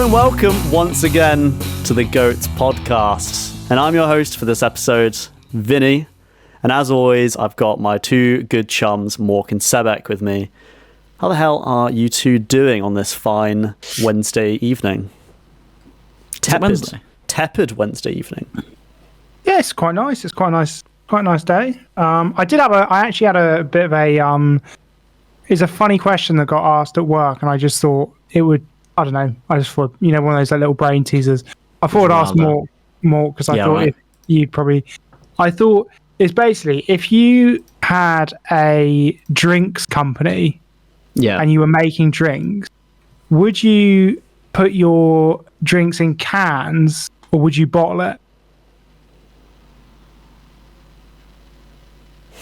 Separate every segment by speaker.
Speaker 1: and welcome once again to the GOATS podcast. And I'm your host for this episode, Vinny. And as always, I've got my two good chums, Mork and Sebek, with me. How the hell are you two doing on this fine Wednesday evening? Tepid Wednesday evening.
Speaker 2: Yeah, it's quite nice. It's quite a nice day. I actually had a bit of a it's a funny question that got asked at work, and I just thought it would. I don't know. I just thought, one of those little brain teasers. I thought I'd ask more because I thought if you'd probably. I thought it's basically if you had a drinks company, and you were making drinks, would you put your drinks in cans or would you bottle it?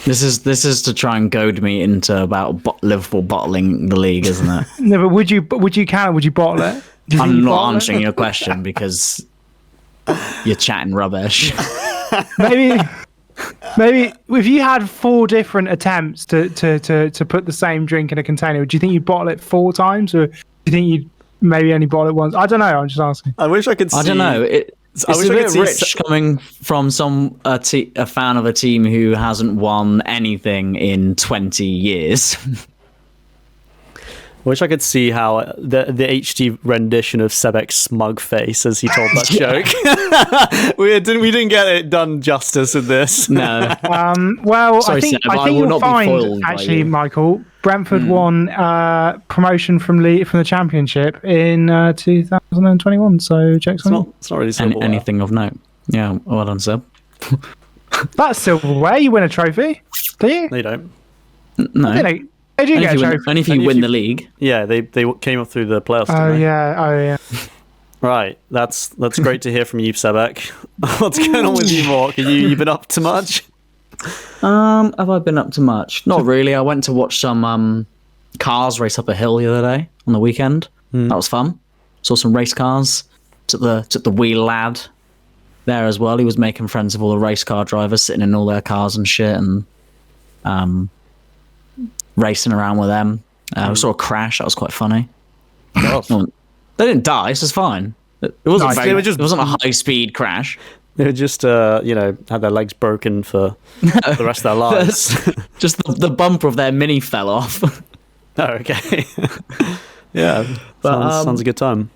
Speaker 3: This is to try and goad me into about Liverpool bottling the league, isn't it?
Speaker 2: No, but would you can or would you bottle it?
Speaker 3: I'm not answering your question because you're chatting rubbish.
Speaker 2: Maybe if you had 4 different attempts to put the same drink in a container, do you think you'd bottle it 4 times, or do you think you'd maybe only bottle it once? I don't know. I'm just asking.
Speaker 1: I wish I could see.
Speaker 3: I don't know. It's a bit rich coming from a fan of a team who hasn't won anything in 20 years.
Speaker 1: I wish I could see how the HD rendition of Sebek's smug face as he told that joke. we didn't get it done justice in this.
Speaker 3: No.
Speaker 2: Well,
Speaker 3: Sorry,
Speaker 2: I think you'll find actually, Michael, Brentford won promotion from the Championship in 2021. So checks on
Speaker 1: it's not really silverware.
Speaker 3: Anything of note. Yeah, well done, Seb.
Speaker 2: That's silverware. You win a trophy, do you?
Speaker 1: They don't.
Speaker 3: No.
Speaker 2: They do get a trophy.
Speaker 3: Only if you win the league.
Speaker 1: Yeah, they came up through the playoffs.
Speaker 2: Oh yeah.
Speaker 1: Right, that's great to hear from you, Sebek. What's going on with you, Mork? Have you been up to much?
Speaker 3: Have I been up to much? Not really. I went to watch some cars race up a hill the other day on the weekend. That was fun. Saw some race cars. Took the wee lad there as well. He was making friends with all the race car drivers, sitting in all their cars and shit, and racing around with them. We saw a crash. That was quite funny. They didn't die. So it's fine. It wasn't. It wasn't a high speed crash.
Speaker 1: They were just, had their legs broken for the rest of their lives.
Speaker 3: Just the bumper of their Mini fell off.
Speaker 1: Oh, okay. Yeah, sounds a good time.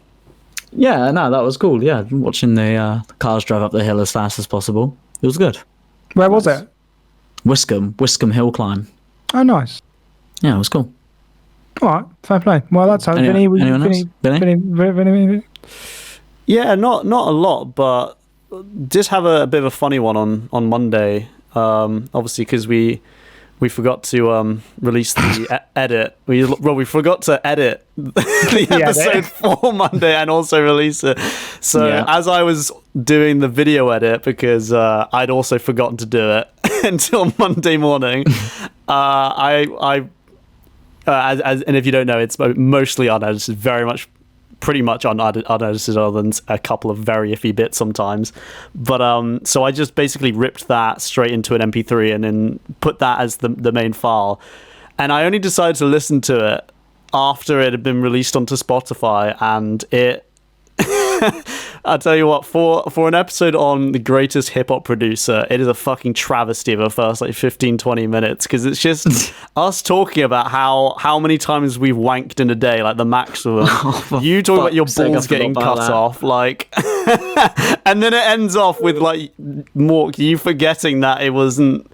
Speaker 3: Yeah, no, that was cool. Yeah, watching the cars drive up the hill as fast as possible. It was good.
Speaker 2: Where was it?
Speaker 3: Wiscombe Hill Climb.
Speaker 2: Oh, nice.
Speaker 3: Yeah, it was cool.
Speaker 2: All right, fair play. Well, that's how
Speaker 3: anyone else? Vinny?
Speaker 1: Yeah, not a lot, but just have a bit of a funny one on Monday. Obviously, because we forgot to release the edit. We forgot to edit the episode for Monday and also release it. So as I was doing the video edit, because I'd also forgotten to do it until Monday morning, and if you don't know, it's mostly unedited, pretty much unedited other than a couple of very iffy bits sometimes. But so I just basically ripped that straight into an MP3 and then put that as the main file. And I only decided to listen to it after it had been released onto Spotify, and it I'll tell you what, for an episode on the greatest hip-hop producer, it is a fucking travesty of a first 15-20 minutes, because it's just us talking about how many times we've wanked in a day, like the maximum. You talk about your balls getting cut off, and then it ends off with Mork, you forgetting that it wasn't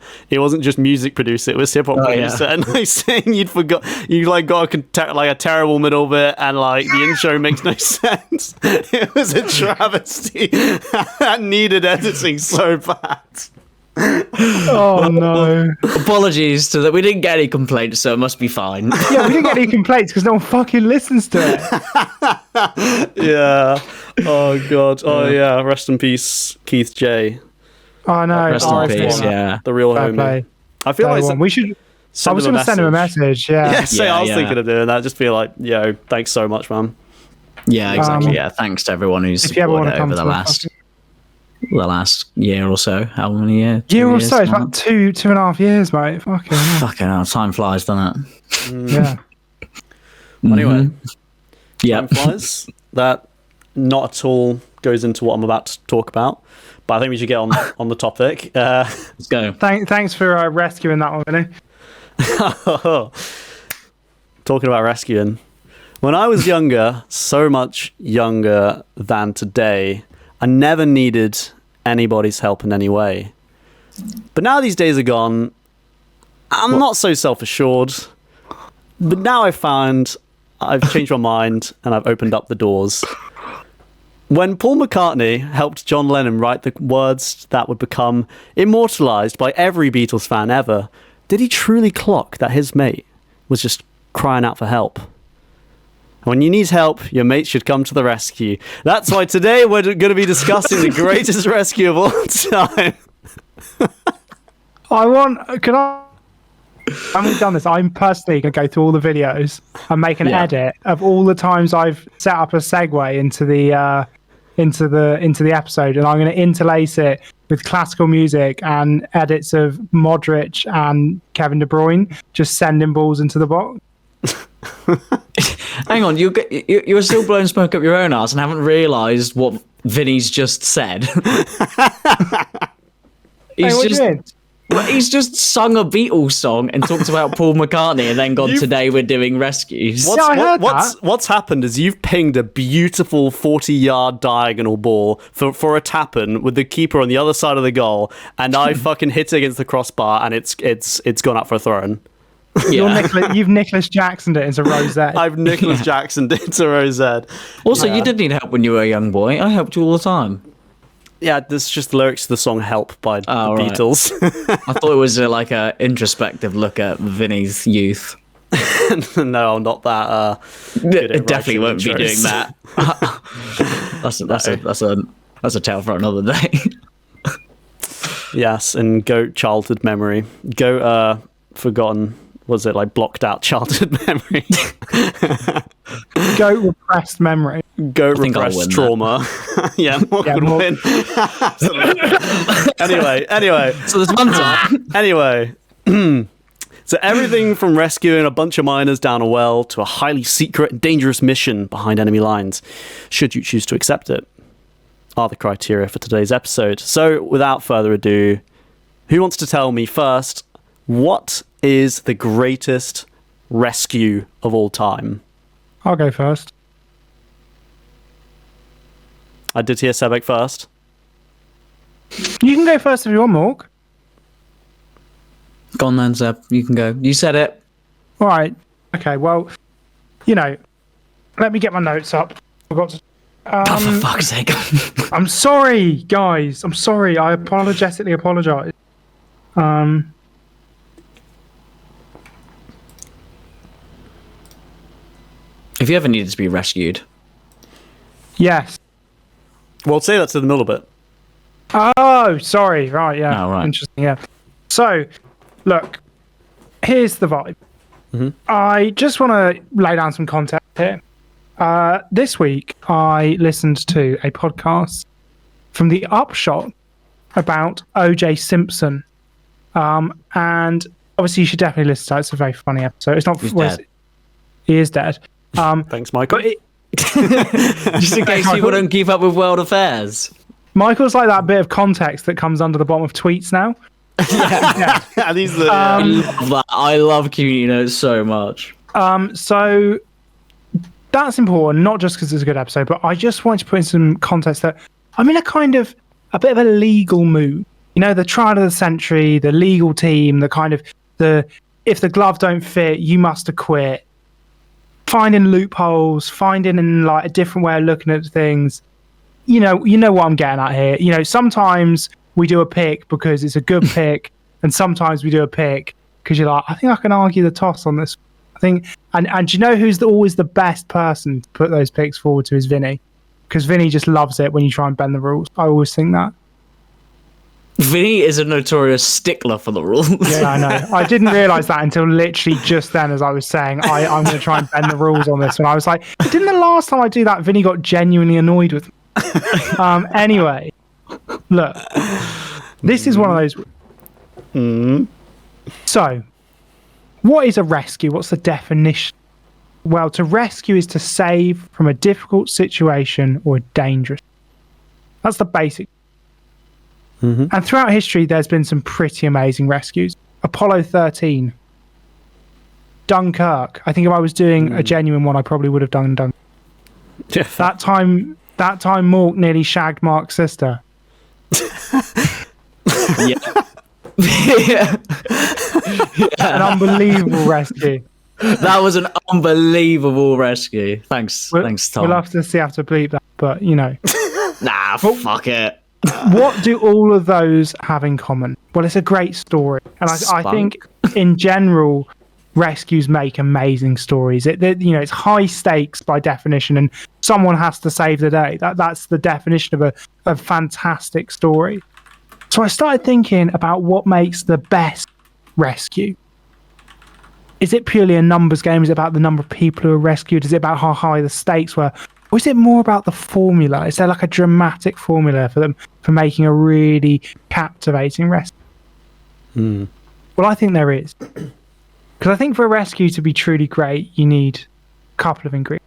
Speaker 1: just music producer, it was hip-hop producer, and saying you got a terrible middle bit, and the intro makes no sense. It was a travesty that needed editing so bad.
Speaker 2: Oh no!
Speaker 3: Apologies to that. We didn't get any complaints, so it must be fine.
Speaker 2: Yeah, we didn't get any complaints because no one fucking listens to
Speaker 1: it. Yeah. Oh god. Oh yeah. Rest in peace, Keith J.
Speaker 2: Oh no.
Speaker 3: Rest in peace. Yeah.
Speaker 1: The real homie. I feel like
Speaker 2: we should. I was going to send him a message. Yeah.
Speaker 1: I was thinking of doing that. Just be like, yo, thanks so much, man.
Speaker 3: Yeah, exactly. Thanks to everyone who's supported over the last year or so. How many years?
Speaker 2: Year or so? It's about 2.5 years, mate.
Speaker 3: Fucking hell, time flies, doesn't it?
Speaker 2: Yeah.
Speaker 1: Anyway,
Speaker 3: yeah,
Speaker 1: time flies. That not at all goes into what I'm about to talk about. But I think we should get on the topic.
Speaker 3: Let's go.
Speaker 2: Thanks for rescuing that one, Vinny.
Speaker 1: Talking about rescuing. When I was younger, so much younger than today, I never needed anybody's help in any way. But now these days are gone, I'm not so self-assured. But now I've changed my mind and I've opened up the doors. When Paul McCartney helped John Lennon write the words that would become immortalized by every Beatles fan ever, did he truly clock that his mate was just crying out for help? When you need help, your mate should come to the rescue. That's why today we're going to be discussing the greatest rescue of all time.
Speaker 2: When we've done this, I'm personally going to go through all the videos and make an edit of all the times I've set up a segue into the episode, and I'm going to interlace it with classical music and edits of Modric and Kevin De Bruyne just sending balls into the box.
Speaker 3: Hang on, you're still blowing smoke up your own ass and haven't realised what Vinny's just said. He's just sung a Beatles song and talked about Paul McCartney and then gone, today we're doing rescues.
Speaker 1: What's happened is you've pinged a beautiful 40-yard diagonal ball for a tap-in with the keeper on the other side of the goal, and I fucking hit it against the crossbar and it's gone up for a throw-in.
Speaker 3: Yeah.
Speaker 2: You've Nicholas Jacksoned it into Rosette.
Speaker 1: I've Nicholas Jacksoned it into Rosette.
Speaker 3: Also, you did need help when you were a young boy. I helped you all the time.
Speaker 1: Yeah, this is just the lyrics to the song "Help" by the Beatles.
Speaker 3: I thought it was like a introspective look at Vinny's youth.
Speaker 1: No, I'm not that.
Speaker 3: It definitely won't be doing that. That's a tale for another day.
Speaker 1: Yes, and goat childhood memory. Goat forgotten. Was it like blocked out childhood memory?
Speaker 2: Goat repressed memory.
Speaker 1: Goat repressed trauma. Yeah, Mork would win. Anyway.
Speaker 3: So there's one time.
Speaker 1: Anyway. So everything from rescuing a bunch of miners down a well to a highly secret and dangerous mission behind enemy lines, should you choose to accept it, are the criteria for today's episode. So without further ado, who wants to tell me first, what is the greatest rescue of all time?
Speaker 2: I'll go first.
Speaker 1: I did hear Sebek first.
Speaker 2: You can go first if you want, Mork.
Speaker 3: Go on then, Zeb. You can go. You said it.
Speaker 2: All right. Okay, well, let me get my notes up. Forgot to...
Speaker 3: Oh, for fuck's sake.
Speaker 2: I'm sorry, guys. I'm sorry. I apologetically apologise.
Speaker 3: If you ever needed to be rescued.
Speaker 2: Yes.
Speaker 1: Well, say that to the middle bit.
Speaker 2: Oh, sorry. Right, yeah.
Speaker 3: Oh, right.
Speaker 2: Interesting, yeah. So, look, here's the vibe.
Speaker 1: Mm-hmm.
Speaker 2: I just want to lay down some context here. This week, I listened to a podcast from The Upshot about O.J. Simpson. And obviously, you should definitely listen to it. It's a very funny episode. It's not...
Speaker 3: He's dead.
Speaker 2: He is dead.
Speaker 1: Thanks, Michael.
Speaker 2: But
Speaker 3: Just in case people don't keep up with world affairs.
Speaker 2: Michael's like that bit of context that comes under the bottom of tweets now.
Speaker 1: Yeah, these are
Speaker 3: I love that. I love community notes so much.
Speaker 2: So that's important, not just because it's a good episode, but I just wanted to put in some context that I'm in a bit of a legal mood. The trial of the century, the legal team, if the glove don't fit, you must acquit. Finding loopholes, finding like a different way of looking at things. You know what I'm getting at here. Sometimes we do a pick because it's a good pick, and sometimes we do a pick because you're like, I think I can argue the toss on this. I think, and do you know who's always the best person to put those picks forward to is Vinny, because Vinny just loves it when you try and bend the rules. I always think that.
Speaker 3: Vinny is a notorious stickler for the rules.
Speaker 2: Yeah, I know. I didn't realise that until literally just then as I was saying, I'm going to try and bend the rules on this. And I was like, didn't the last time I do that, Vinny got genuinely annoyed with me? Anyway, look, this is one of those... So, what is a rescue? What's the definition? Well, to rescue is to save from a difficult situation or dangerous. That's the basic. And throughout history, there's been some pretty amazing rescues. Apollo 13, Dunkirk. I think if I was doing a genuine one, I probably would have done Dunkirk.
Speaker 1: Yeah.
Speaker 2: That time Mork nearly shagged Mark's sister.
Speaker 3: Yeah. Yeah.
Speaker 2: An unbelievable rescue.
Speaker 3: That was an unbelievable rescue. Thanks, Tom.
Speaker 2: We'll have to bleep that, but you know.
Speaker 3: Nah, fuck it.
Speaker 2: What do all of those have in common? Well, it's a great story, and I think in general, rescues make amazing stories. It's high stakes by definition, and someone has to save the day. That's the definition of a fantastic story. So I started thinking about what makes the best rescue. Is it purely a numbers game? Is it about the number of people who are rescued? Is it about how high the stakes were? Or is it more about the formula? Is there like a dramatic formula for them for making a really captivating rescue? Well, I think there is. Because I think for a rescue to be truly great, you need a couple of ingredients.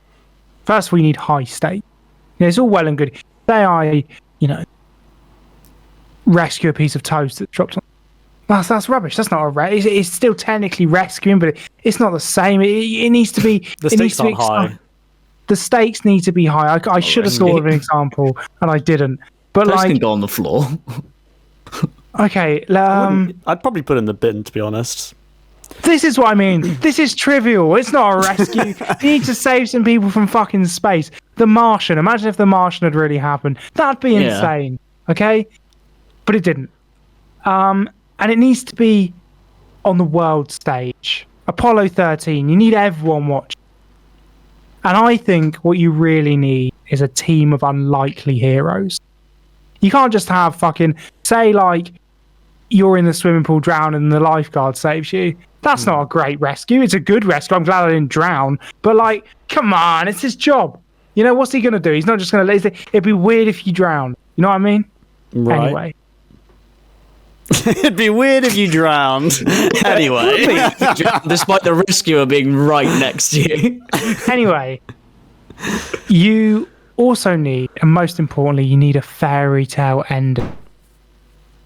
Speaker 2: First of all, you need high stakes. It's all well and good. Say I, rescue a piece of toast that's dropped on. That's rubbish. That's not a it's still technically rescuing, but it's not the same. It needs to be.
Speaker 1: The stakes aren't high.
Speaker 2: The stakes need to be high. I should have thought of an example, and I didn't. But
Speaker 3: Toast
Speaker 2: like,
Speaker 3: can go on the floor.
Speaker 2: Okay,
Speaker 1: I'd probably put it in the bin, to be honest.
Speaker 2: this is what I mean. This is trivial. It's not a rescue. You need to save some people from fucking space. The Martian. Imagine if The Martian had really happened. That'd be insane. Okay, but it didn't. And it needs to be on the world stage. Apollo 13. You need everyone watching. And I think what you really need is a team of unlikely heroes. You can't just have fucking, say like, you're in the swimming pool drowning and the lifeguard saves you. That's not a great rescue. It's a good rescue. I'm glad I didn't drown. But like, come on, it's his job. What's he going to do? He's not just going to... It'd be weird if you drown. You know what I mean?
Speaker 1: Right.
Speaker 2: Anyway.
Speaker 1: It'd be weird if you drowned. Anyway.
Speaker 3: Despite the rescuer being right next to you.
Speaker 2: Anyway, you also need, and most importantly, you need a fairy tale ending.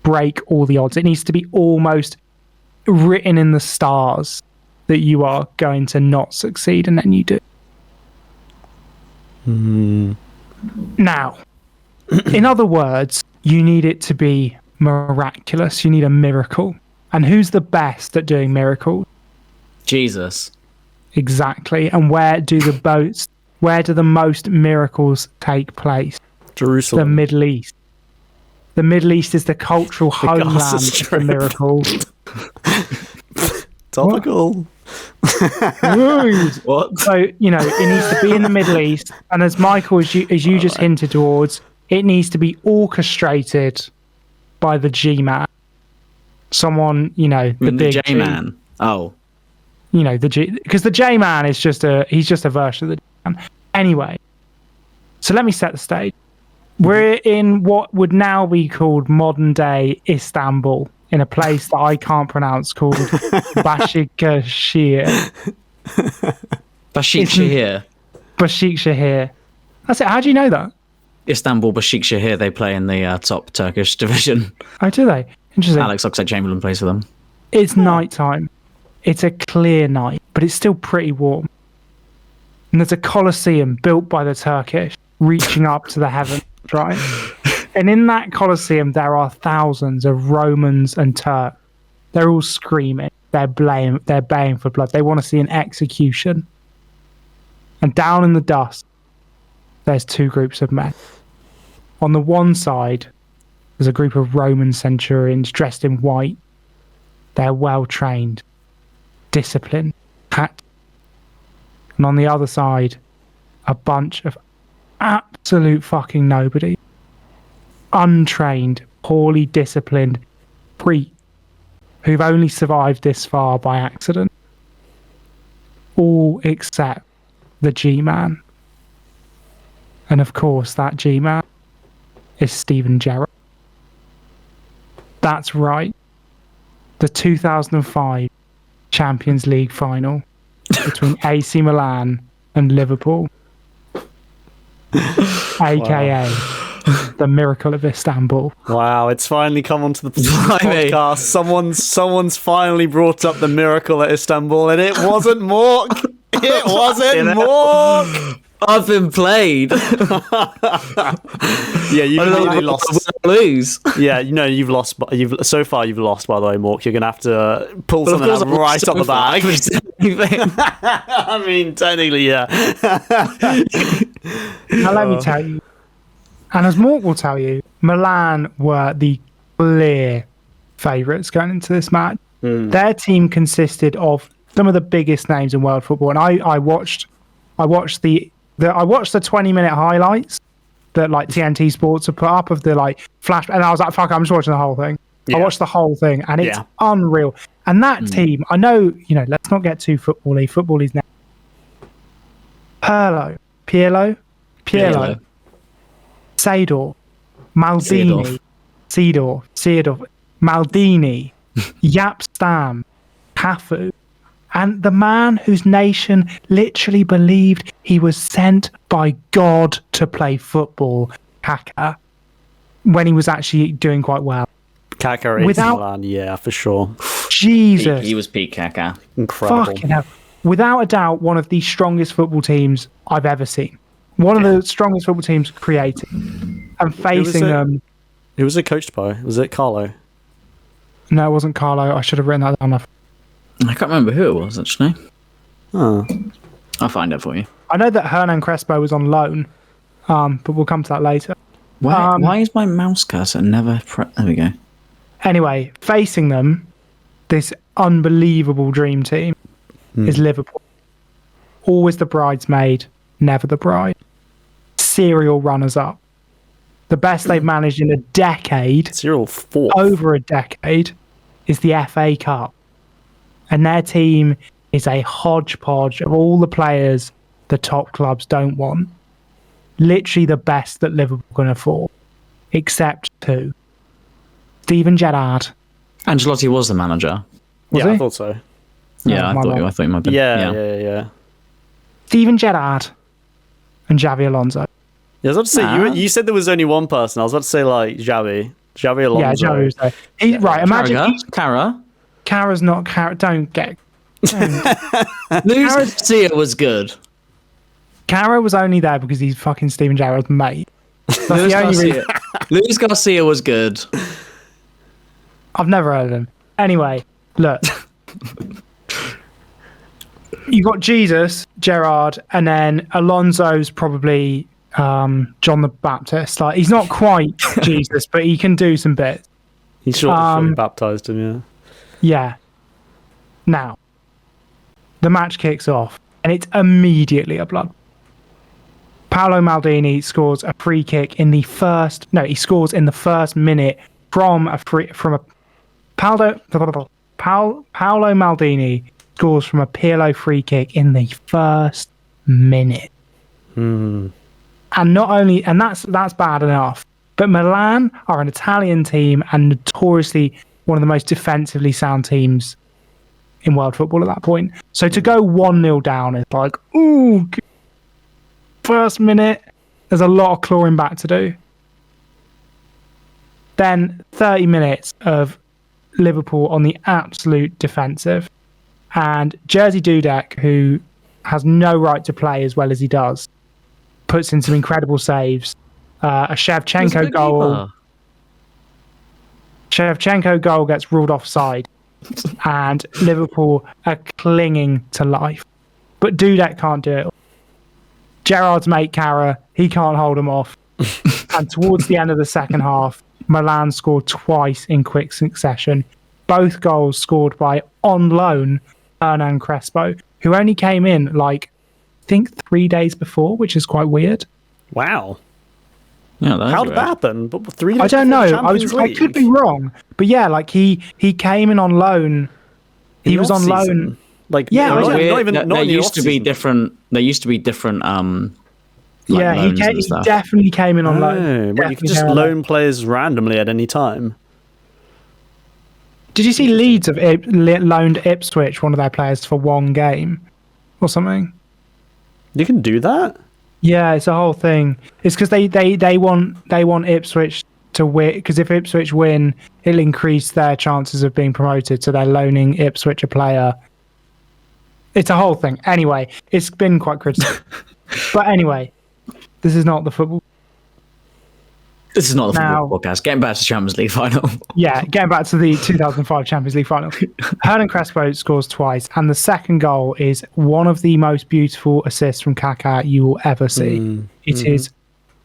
Speaker 2: Break all the odds. It needs to be almost written in the stars that you are going to not succeed, and then you do. Now, in other words, you need it to be miraculous. You need a miracle. And who's the best at doing miracles?
Speaker 3: Jesus.
Speaker 2: Exactly. And where do the most miracles take place?
Speaker 1: Jerusalem.
Speaker 2: The Middle East. The Middle East is the cultural homeland of the miracles.
Speaker 1: Topical.
Speaker 3: What?
Speaker 2: So, it needs to be in the Middle East. And as Michael, as you just hinted towards, it needs to be orchestrated by the G-Man. Someone, the big
Speaker 3: J-Man. Oh.
Speaker 2: The G, because the J-Man is he's just a version of the G-Man. Anyway, so let me set the stage. We're in what would now be called modern day Istanbul, in a place that I can't pronounce called Başakşehir.
Speaker 3: Başakşehir.
Speaker 2: Başakşehir. That's it. How do you know that?
Speaker 3: Istanbul Başakşehir, they play in the top Turkish division.
Speaker 2: Oh, do they? Interesting.
Speaker 3: Alex Oxlade-Chamberlain plays for them.
Speaker 2: It's nighttime. It's a clear night, but it's still pretty warm. And there's a Colosseum built by the Turkish, reaching up to the heavens, right? And in that Colosseum, there are thousands of Romans and Turks. They're all screaming. They're baying for blood. They want to see an execution. And down in the dust, there's two groups of men. On the one side, there's a group of Roman centurions dressed in white. They're well trained, disciplined, packed. And on the other side, a bunch of absolute fucking nobody. Untrained, poorly disciplined priests who've only survived this far by accident. All except the G-Man. And of course, that G-Man is Steven Gerrard. That's right. The 2005 Champions League final. between AC Milan and Liverpool, aka the Miracle of Istanbul.
Speaker 1: Wow, it's finally come onto the
Speaker 3: Blimey.
Speaker 1: podcast. Someone's finally brought up the miracle at Istanbul, and it wasn't Mork. It wasn't Mork.
Speaker 3: I've been played.
Speaker 1: Yeah, you
Speaker 3: I don't know
Speaker 1: really
Speaker 3: what
Speaker 1: lost.
Speaker 3: I lose.
Speaker 1: Yeah, you've lost. You've so far you've lost. By the way, Mork, you're gonna have to pull
Speaker 3: But of
Speaker 1: something
Speaker 3: course,
Speaker 1: out right
Speaker 3: so
Speaker 1: on the
Speaker 3: far,
Speaker 1: back.
Speaker 3: I haven't said anything.
Speaker 1: I mean, technically, yeah.
Speaker 2: Now let me tell you, and as Mork will tell you, Milan were the clear favourites going into this match. Their team consisted of some of the biggest names in world football, and I watched the 20-minute highlights that like TNT Sports have put up of the like flash, and I was like, "Fuck, I'm just watching the whole thing."
Speaker 1: Yeah.
Speaker 2: I watched the whole thing, and it's
Speaker 1: Yeah.
Speaker 2: unreal. And that team, I know, let's not get too football-y. Football is now Pirlo, Seedorf, Maldini, Seedorf, Maldini, Jaap Stam, Cafu, and the man whose nation literally believed he was sent by God to play football, Kaká, when he was actually doing quite well.
Speaker 1: Kaká
Speaker 2: Without-
Speaker 1: Milan, yeah, for sure.
Speaker 2: Jesus.
Speaker 3: He was peak Kaká.
Speaker 1: Incredible.
Speaker 2: Fucking hell. Without a doubt, one of the strongest football teams I've ever seen. One of the strongest football teams created. And facing
Speaker 1: it?
Speaker 2: them.
Speaker 1: Who was it coached by? Was it Carlo?
Speaker 2: No, it wasn't Carlo. I should have written that down.
Speaker 3: I can't remember who it was, actually.
Speaker 1: Oh.
Speaker 3: I'll find out for you.
Speaker 2: I know that Hernan Crespo was on loan, but we'll come to that later.
Speaker 3: Why is my mouse cursor never... There we go.
Speaker 2: Anyway, facing them, this unbelievable dream team is Liverpool. Always the bridesmaid, never the bride. Serial runners-up. The best they've managed in a decade,
Speaker 1: Serial fourth.
Speaker 2: over a decade, is the FA Cup. And their team is a hodgepodge of all the players the top clubs don't want. Literally the best that Liverpool can afford, except two. Steven Gerrard.
Speaker 3: Ancelotti was the manager.
Speaker 2: Was
Speaker 1: Yeah, I
Speaker 2: he?
Speaker 1: thought so.
Speaker 3: Yeah, I
Speaker 2: my
Speaker 3: thought
Speaker 2: bad.
Speaker 3: you might be.
Speaker 1: Yeah.
Speaker 2: Steven Gerrard and Xavi Alonso.
Speaker 1: Yeah, I was about to say, you said there was only one person. I was about to say, like, Xavi Alonso.
Speaker 2: Yeah, Xavi was there. Right, imagine
Speaker 3: Carragher.
Speaker 2: Cara's not Cara. Don't get.
Speaker 3: Luis Garcia was good.
Speaker 2: Cara was only there because he's fucking Steven Gerrard's mate. That's
Speaker 3: Luis
Speaker 2: the only reason.
Speaker 3: Luis Garcia was good.
Speaker 2: I've never heard of him. Anyway, look. You got Jesus, Gerrard, and then Alonso's probably John the Baptist. Like, he's not quite Jesus, but he can do some bits.
Speaker 1: He surely baptized him, yeah.
Speaker 2: Yeah. Now, the match kicks off, and it's immediately a blood. Paolo Maldini scores a free kick in the first. No, he scores in the first minute from a Paolo Maldini scores from a Pirlo free kick in the first minute. And not only, and that's bad enough, but Milan are an Italian team and notoriously one of the most defensively sound teams in world football at that point. So to go 1-0 down is like, ooh, first minute, there's a lot of clawing back to do. Then 30 minutes of Liverpool on the absolute defensive. And Jerzy Dudek, who has no right to play as well as he does, puts in some incredible saves. A Shevchenko goal. Shevchenko goal gets ruled offside. And Liverpool are clinging to life. But Dudek can't do it. Gerrard's mate, Cara, he can't hold him off. And towards the end of the second half, Milan scored twice in quick succession. Both goals scored by, on loan, Hernan Crespo, who only came in, like, I think 3 days before, which is quite weird.
Speaker 1: Wow.
Speaker 3: Yeah, that
Speaker 1: How did that happen? But 3 days
Speaker 2: I don't know.
Speaker 1: before Champions
Speaker 2: I could be
Speaker 1: League?
Speaker 2: wrong. But yeah, like, he came in on loan. He was on
Speaker 1: Off-season?
Speaker 2: loan.
Speaker 1: Like,
Speaker 2: Yeah,
Speaker 1: not,
Speaker 2: I don't-
Speaker 1: not even. Not
Speaker 3: there
Speaker 1: in the
Speaker 3: used to be
Speaker 1: off-season.
Speaker 3: different. There used to be different.
Speaker 2: Yeah, he definitely came in on loan.
Speaker 1: Oh, but you
Speaker 2: Definitely
Speaker 1: can just
Speaker 2: came on
Speaker 1: loan players randomly at any time.
Speaker 2: Did you see Leeds have loaned Ipswich, one of their players, for one game? or something.
Speaker 1: You can do that?
Speaker 2: Yeah, it's a whole thing. It's because they want Ipswich to win, because if Ipswich win, it'll increase their chances of being promoted. So they're loaning Ipswich a player. It's a whole thing. Anyway, it's been quite critical. But anyway, this is not the football.
Speaker 3: This is not the football podcast. Getting back to Champions League final.
Speaker 2: Yeah, getting back to the 2005 Champions League final. Hernan Crespo scores twice, and the second goal is one of the most beautiful assists from Kaká you will ever see. It is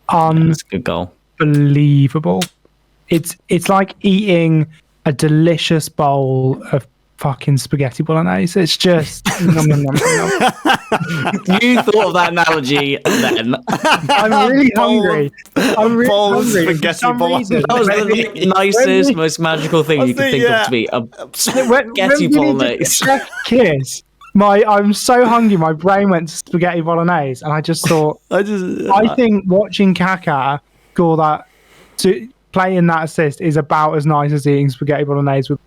Speaker 3: That's a good goal.
Speaker 2: unbelievable. It's like eating a delicious bowl of fucking spaghetti bolognese. It's just nom, nom, nom, nom.
Speaker 3: You thought of that analogy then.
Speaker 2: I'm really hungry. I'm really hungry. For some reason.
Speaker 3: That was the nicest, most magical thing you could think of to be a spaghetti bolognese.
Speaker 2: Kiss. I'm so hungry. My brain went to spaghetti bolognese, and I just thought. I think watching Kaká score that, to play in that assist, is about as nice as eating spaghetti bolognese with.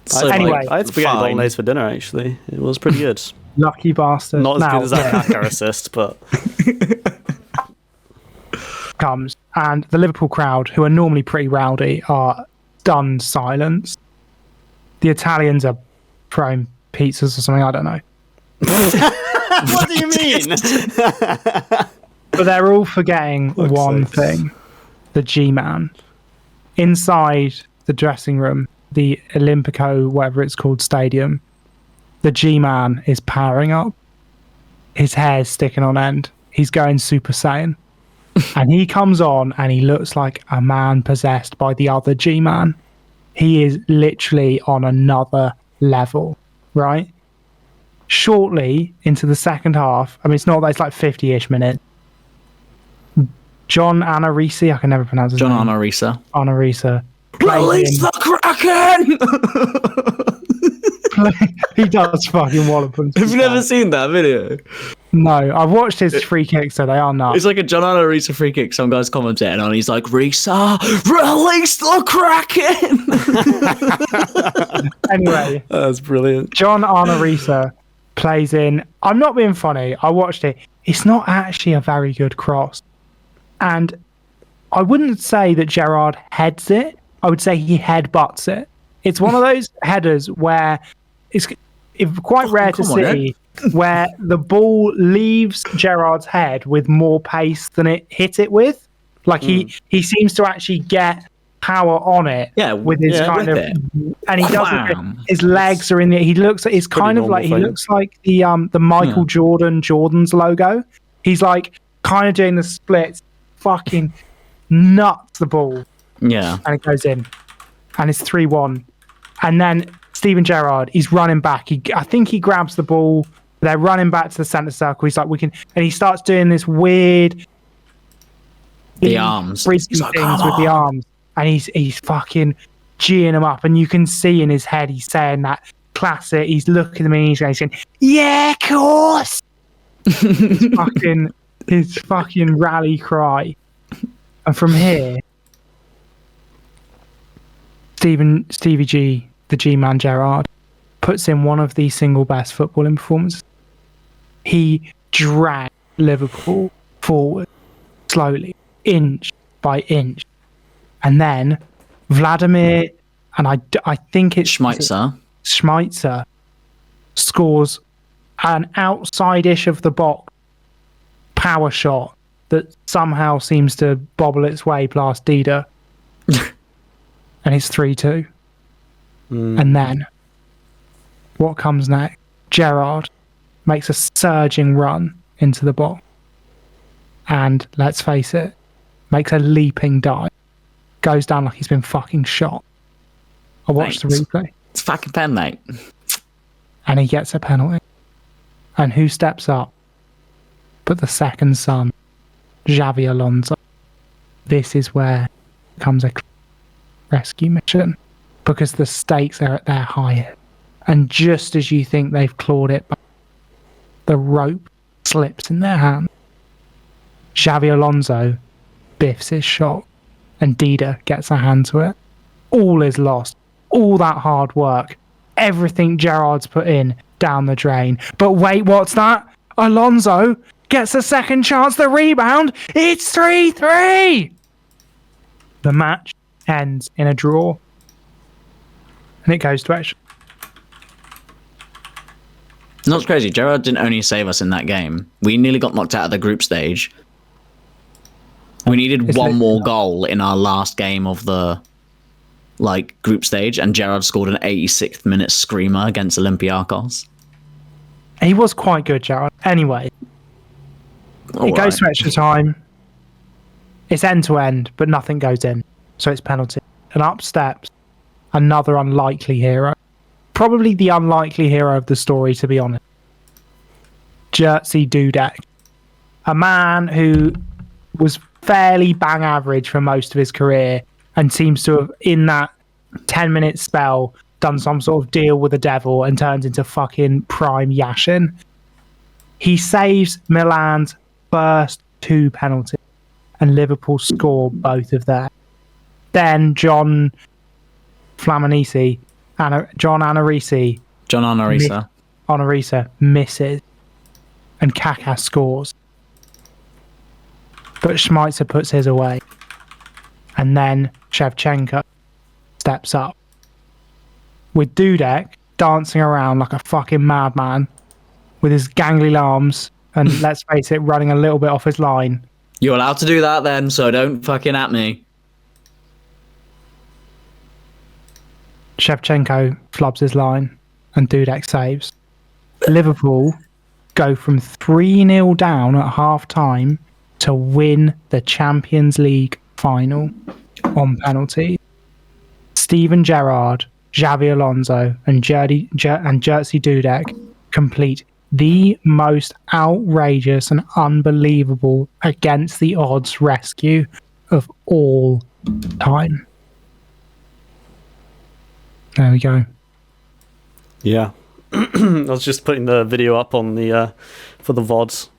Speaker 3: So
Speaker 2: anyway,
Speaker 1: I had spaghetti bolognese for dinner. Actually, it was pretty good.
Speaker 2: Lucky bastard.
Speaker 1: Not as good as that Kaká assist, but
Speaker 2: comes, and the Liverpool crowd, who are normally pretty rowdy, are stunned silence. The Italians are throwing pizzas or something. I don't know.
Speaker 1: what do you mean?
Speaker 2: But they're all forgetting one thing: the G-Man. Inside the dressing room, the Olimpico, whatever it's called, stadium, the G-Man is powering up. His hair's sticking on end. He's going Super Saiyan. And he comes on and he looks like a man possessed by the other G-Man. He is literally on another level, right? Shortly into the second half, I mean, it's not that, it's like 50-ish minutes. John Anarisi, I can never pronounce his name.
Speaker 3: John Anarisa.
Speaker 2: Release
Speaker 3: the Kraken!
Speaker 2: He does fucking wallop him.
Speaker 3: Have you never seen that video?
Speaker 2: No, I've watched his free kicks, so they are nuts.
Speaker 3: It's like a John Anarisa free kick. Some guy's commentating on. He's like, Risa, release the Kraken!
Speaker 2: Anyway,
Speaker 1: That's brilliant.
Speaker 2: John Anarisa plays in. I'm not being funny. I watched it. It's not actually a very good cross. And I wouldn't say that Gerrard heads it. I would say he headbutts it. It's one of those headers where it's quite rare to see where the ball leaves Gerrard's head with more pace than it hit it with. Like he seems to actually get power on it with his kind of, and he does it. His legs are in the. He looks. It's kind of like he looks like the Michael Jordan's logo. He's like kind of doing the splits, fucking nuts the ball.
Speaker 3: Yeah.
Speaker 2: And it goes in. And it's 3-1. And then Steven Gerrard, he's running back. I think he grabs the ball. They're running back to the centre circle. He's like, and he starts doing this weird
Speaker 3: arms.
Speaker 2: Things with the arms. And he's fucking geeing them up. And you can see in his head, he's saying that classic. He's looking at me and he's saying, yeah, of course. his fucking rally cry. And from here, Stevie G, the G-Man Gerrard, puts in one of the single best footballing performances. He dragged Liverpool forward slowly, inch by inch. And then Vladimir, and I think it's Schmeitzer scores an outside-ish of the box power shot that somehow seems to bobble its way past Dida. And it's 3-2. And then what comes next? Gerrard makes a surging run into the box. And let's face it, makes a leaping dive. Goes down like he's been fucking shot. I watched the replay.
Speaker 3: It's fucking pen, mate.
Speaker 2: And he gets a penalty. And who steps up but the second son, Xavi Alonso? This is where it comes a rescue mission, because the stakes are at their highest. And just as you think they've clawed it back, the rope slips in their hand. Xavi Alonso biffs his shot, and Dida gets a hand to it. All is lost. All that hard work, everything Gerrard's put in, down the drain. But wait, what's that? Alonso gets a second chance, the rebound. It's 3-3. The match ends in a draw. And it goes to extra.
Speaker 3: And that's crazy. Gerrard didn't only save us in that game. We nearly got knocked out of the group stage. We needed one more goal in our last game of the group stage, and Gerrard scored an 86th minute screamer against Olympiacos.
Speaker 2: He was quite good, Gerrard. Anyway, it goes to extra time. It's end to end, but nothing goes in. So it's penalty. And up steps another unlikely hero. Probably the unlikely hero of the story, to be honest. Jerzy Dudek. A man who was fairly bang average for most of his career and seems to have, in that 10-minute spell, done some sort of deal with the devil and turns into fucking prime Yashin. He saves Milan's first 2 penalties and Liverpool score both of them. Then John Anarisa misses and Kaká scores. But Schmeitzer puts his away. And then Shevchenko steps up. With Dudek dancing around like a fucking madman with his gangly arms and, let's face it, running a little bit off his line.
Speaker 3: You're allowed to do that then, so don't fucking at me.
Speaker 2: Shevchenko flubs his line and Dudek saves. Liverpool go from 3-0 down at half-time to win the Champions League final on penalty. Steven Gerrard, Xabi Alonso and Jerzy Dudek complete the most outrageous and unbelievable against the odds rescue of all time. There we go.
Speaker 1: Yeah. I was just putting the video up on the for the VODs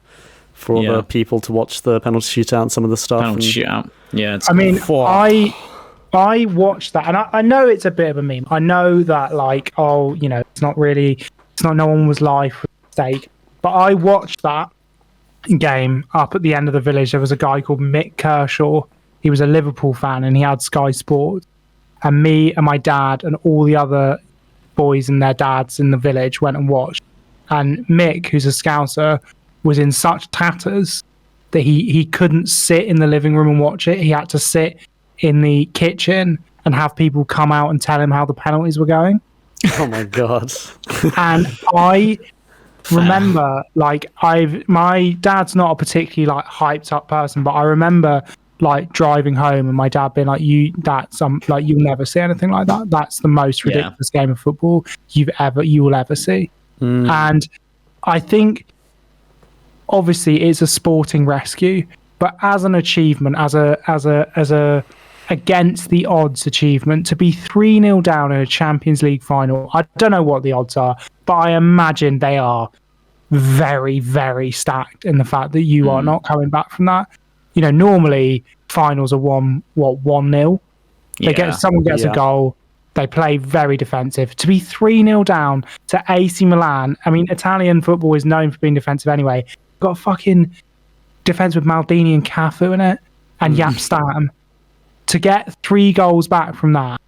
Speaker 1: for all the people to watch the penalty shootout and some of the stuff.
Speaker 3: Penalty shootout. Yeah.
Speaker 2: I watched that, and I know it's a bit of a meme. I know that, it's not no one was live for stake. But I watched that game up at the end of the village. There was a guy called Mick Kershaw. He was a Liverpool fan, and he had Sky Sports. And me and my dad and all the other boys and their dads in the village went and watched. And Mick, who's a Scouser, was in such tatters that he couldn't sit in the living room and watch it. He had to sit in the kitchen and have people come out and tell him how the penalties were going.
Speaker 1: Oh my god.
Speaker 2: And I remember, my dad's not a particularly hyped up person, but I remember driving home and my dad being like, you'll never see anything like that. That's the most ridiculous game of football you will ever see. And I think obviously it's a sporting rescue, but as an achievement, as a against the odds achievement, to be 3-0 down in a Champions League final, I don't know what the odds are, but I imagine they are very, very stacked in the fact that you are not coming back from that. Normally finals are 1-0. Someone gets a goal, they play very defensive. To be 3-0 down to AC Milan, I mean, Italian football is known for being defensive anyway. Got a fucking defense with Maldini and Cafu in it, and Jaap Stam. To get 3 goals back from that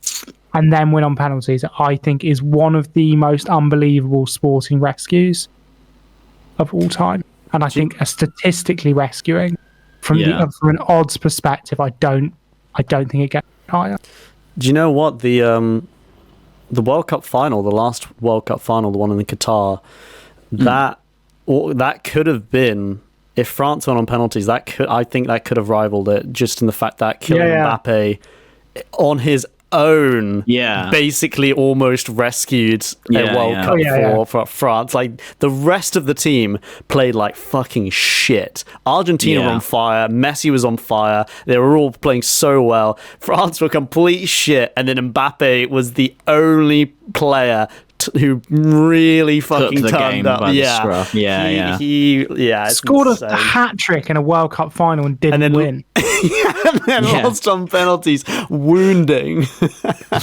Speaker 2: and then win on penalties, I think is one of the most unbelievable sporting rescues of all time. And I think statistically rescuing from an odds perspective, I don't think it gets higher.
Speaker 1: Do you know what the World Cup final, the last World Cup final, the one in Qatar, that could have been, if France went on penalties, I think that could have rivaled it, just in the fact that Kylian Mbappe on his own basically almost rescued a World Cup for France. The rest of the team played like fucking shit. Argentina were on fire, Messi was on fire, they were all playing so well. France were complete shit, and then Mbappe was the only player who really fucking
Speaker 3: the
Speaker 1: turned
Speaker 3: game
Speaker 1: up.
Speaker 3: by the
Speaker 1: Yeah,
Speaker 3: scruff. Yeah,
Speaker 1: it's
Speaker 2: Scored
Speaker 1: insane.
Speaker 2: a hat trick in a World Cup final and didn't
Speaker 1: then-
Speaker 2: win.
Speaker 1: and then
Speaker 3: Yeah.
Speaker 1: lost on penalties, wounding.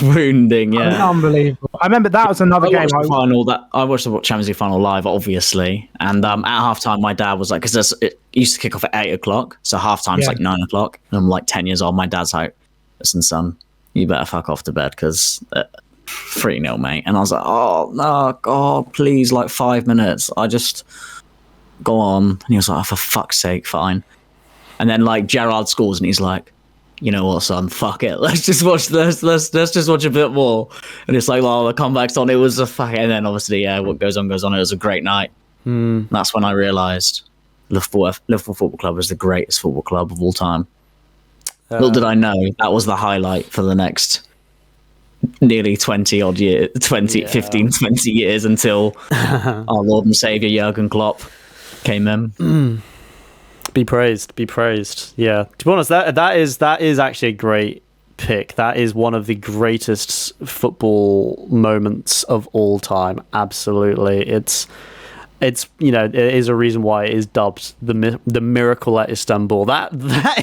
Speaker 3: wounding. Yeah.
Speaker 2: Unbelievable. I remember that was another
Speaker 3: I
Speaker 2: game.
Speaker 3: watched the final. I watched the Champions League final live, obviously. And at halftime, my dad was like, because it used to kick off at 8:00, so halftime's
Speaker 2: Yeah.
Speaker 3: like 9:00. And I'm like 10 years old. My dad's like, "Listen, son, you better fuck off to bed because 3-0, mate." And I was like, "Oh no, God, please, like 5 minutes. I just go on." And he was like, "Oh, for fuck's sake, fine." And then like Gerrard scores, and he's like, "You know what, son? Fuck it. Let's just watch this. Let's just watch a bit more." And it's like, "Oh, the comeback's on." It was a fuck. And then obviously, yeah, what goes on goes on. It was a great night. That's when I realised Liverpool Football Club is the greatest football club of all time. Little did I know that was the highlight for the next nearly 20 odd years, 15, 20 years until our Lord and Saviour Jurgen Klopp came in.
Speaker 1: Be praised, be praised. Yeah, to be honest, that is actually a great pick. That is one of the greatest football moments of all time. Absolutely, it's it is a reason why it is dubbed the miracle at Istanbul. That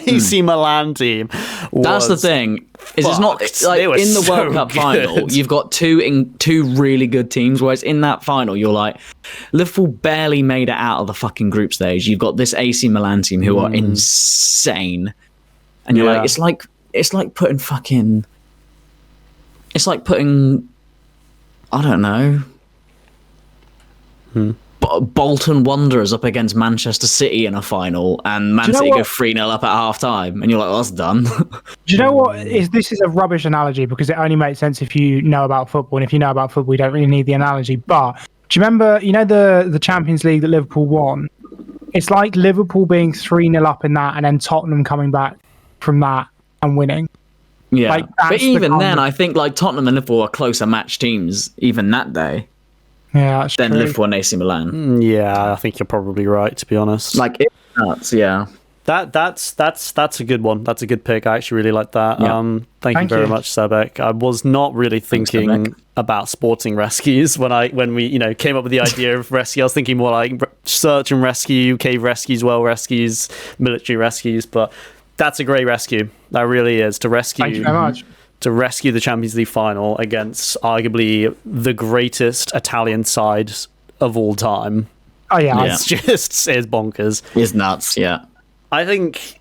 Speaker 1: AC Milan team.
Speaker 3: That's the thing. Is it's not
Speaker 1: fucked.
Speaker 3: like
Speaker 1: They were
Speaker 3: in the
Speaker 1: so
Speaker 3: World Cup
Speaker 1: good.
Speaker 3: final, you've got two really good teams. Whereas in that final, you're like, Liverpool barely made it out of the fucking group stage. You've got this AC Milan team who are insane, and you're
Speaker 1: Yeah.
Speaker 3: like, it's like putting fucking, it's like putting, I don't know. Bolton Wanderers up against Manchester City in a final, and Man
Speaker 2: Do you know
Speaker 3: City go
Speaker 2: what?
Speaker 3: 3-0 up at half time, and you're like, "Oh, that's done."
Speaker 2: Do you know what is this is a rubbish analogy because it only makes sense if you know about football, and if you know about football, you don't really need the analogy. But do you remember, the Champions League that Liverpool won? It's like Liverpool being 3-0 up in that, and then Tottenham coming back from that and winning.
Speaker 3: Yeah,
Speaker 2: Like,
Speaker 3: but
Speaker 2: that's the
Speaker 3: even
Speaker 2: kind
Speaker 3: then,
Speaker 2: of-
Speaker 3: I think like Tottenham and Liverpool are closer match teams even that day
Speaker 2: Yeah, that's
Speaker 3: than
Speaker 2: true.
Speaker 3: Liverpool and AC Milan.
Speaker 1: Yeah, I think you're probably right. To be honest,
Speaker 3: Like it's nuts, yeah.
Speaker 1: That's a good one. That's a good pick. I actually really like that.
Speaker 3: Yeah.
Speaker 1: Thank you
Speaker 2: Thank
Speaker 1: very
Speaker 2: you.
Speaker 1: much, Sebek. I was not really thinking
Speaker 3: Sebek.
Speaker 1: about sporting rescues when we came up with the idea of rescue. I was thinking more like search and rescue, cave rescues, well rescues, military rescues. But that's a great rescue. That really is to rescue.
Speaker 2: Thank you very much.
Speaker 1: To rescue the Champions League final against arguably the greatest Italian side of all time.
Speaker 2: Oh yeah,
Speaker 3: Yeah.
Speaker 1: It's bonkers.
Speaker 3: It's nuts, yeah.
Speaker 1: I think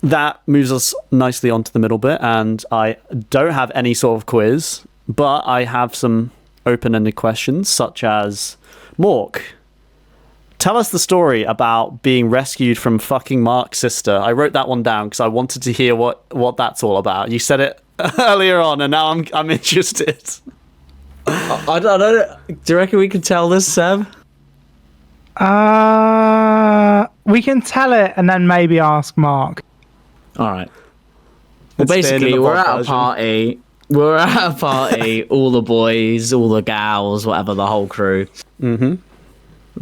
Speaker 1: that moves us nicely onto the middle bit, and I don't have any sort of quiz, but I have some open-ended questions, such as, Mork, tell us the story about being rescued from fucking Mark's sister. I wrote that one down because I wanted to hear what that's all about. You said it earlier on, and now I'm interested.
Speaker 3: I don't know. Do you reckon we could tell this, Seb?
Speaker 2: we can tell it and then maybe ask Mark.
Speaker 3: All right. Well,
Speaker 1: Let's stay in
Speaker 3: basically,
Speaker 1: the
Speaker 3: we're
Speaker 1: pod
Speaker 3: at a
Speaker 1: version.
Speaker 3: party. We're at a party. All the boys, all the gals, whatever, the whole crew. Mm-hmm.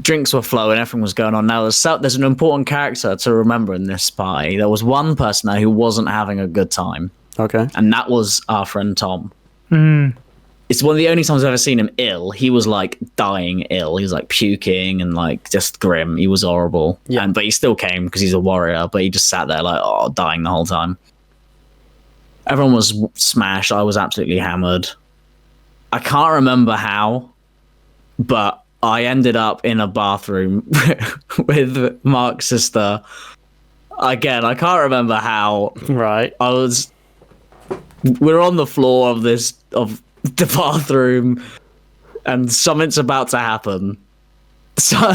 Speaker 3: Drinks were flowing. Everything was going on. Now, there's an important character to remember in this party. There was one person there who wasn't having a good time,
Speaker 1: Okay.
Speaker 3: and that was our friend Tom.
Speaker 2: Mm.
Speaker 3: It's one of the only times I've ever seen him ill. He was like dying ill. He was like puking and like just grim. He was horrible.
Speaker 1: Yeah.
Speaker 3: But he still came because he's a warrior. But he just sat there like, dying the whole time. Everyone was smashed. I was absolutely hammered. I can't remember how, but I ended up in a bathroom with Mark's sister. Again, I can't remember how.
Speaker 1: Right.
Speaker 3: We're on the floor of the bathroom, and something's about to happen. So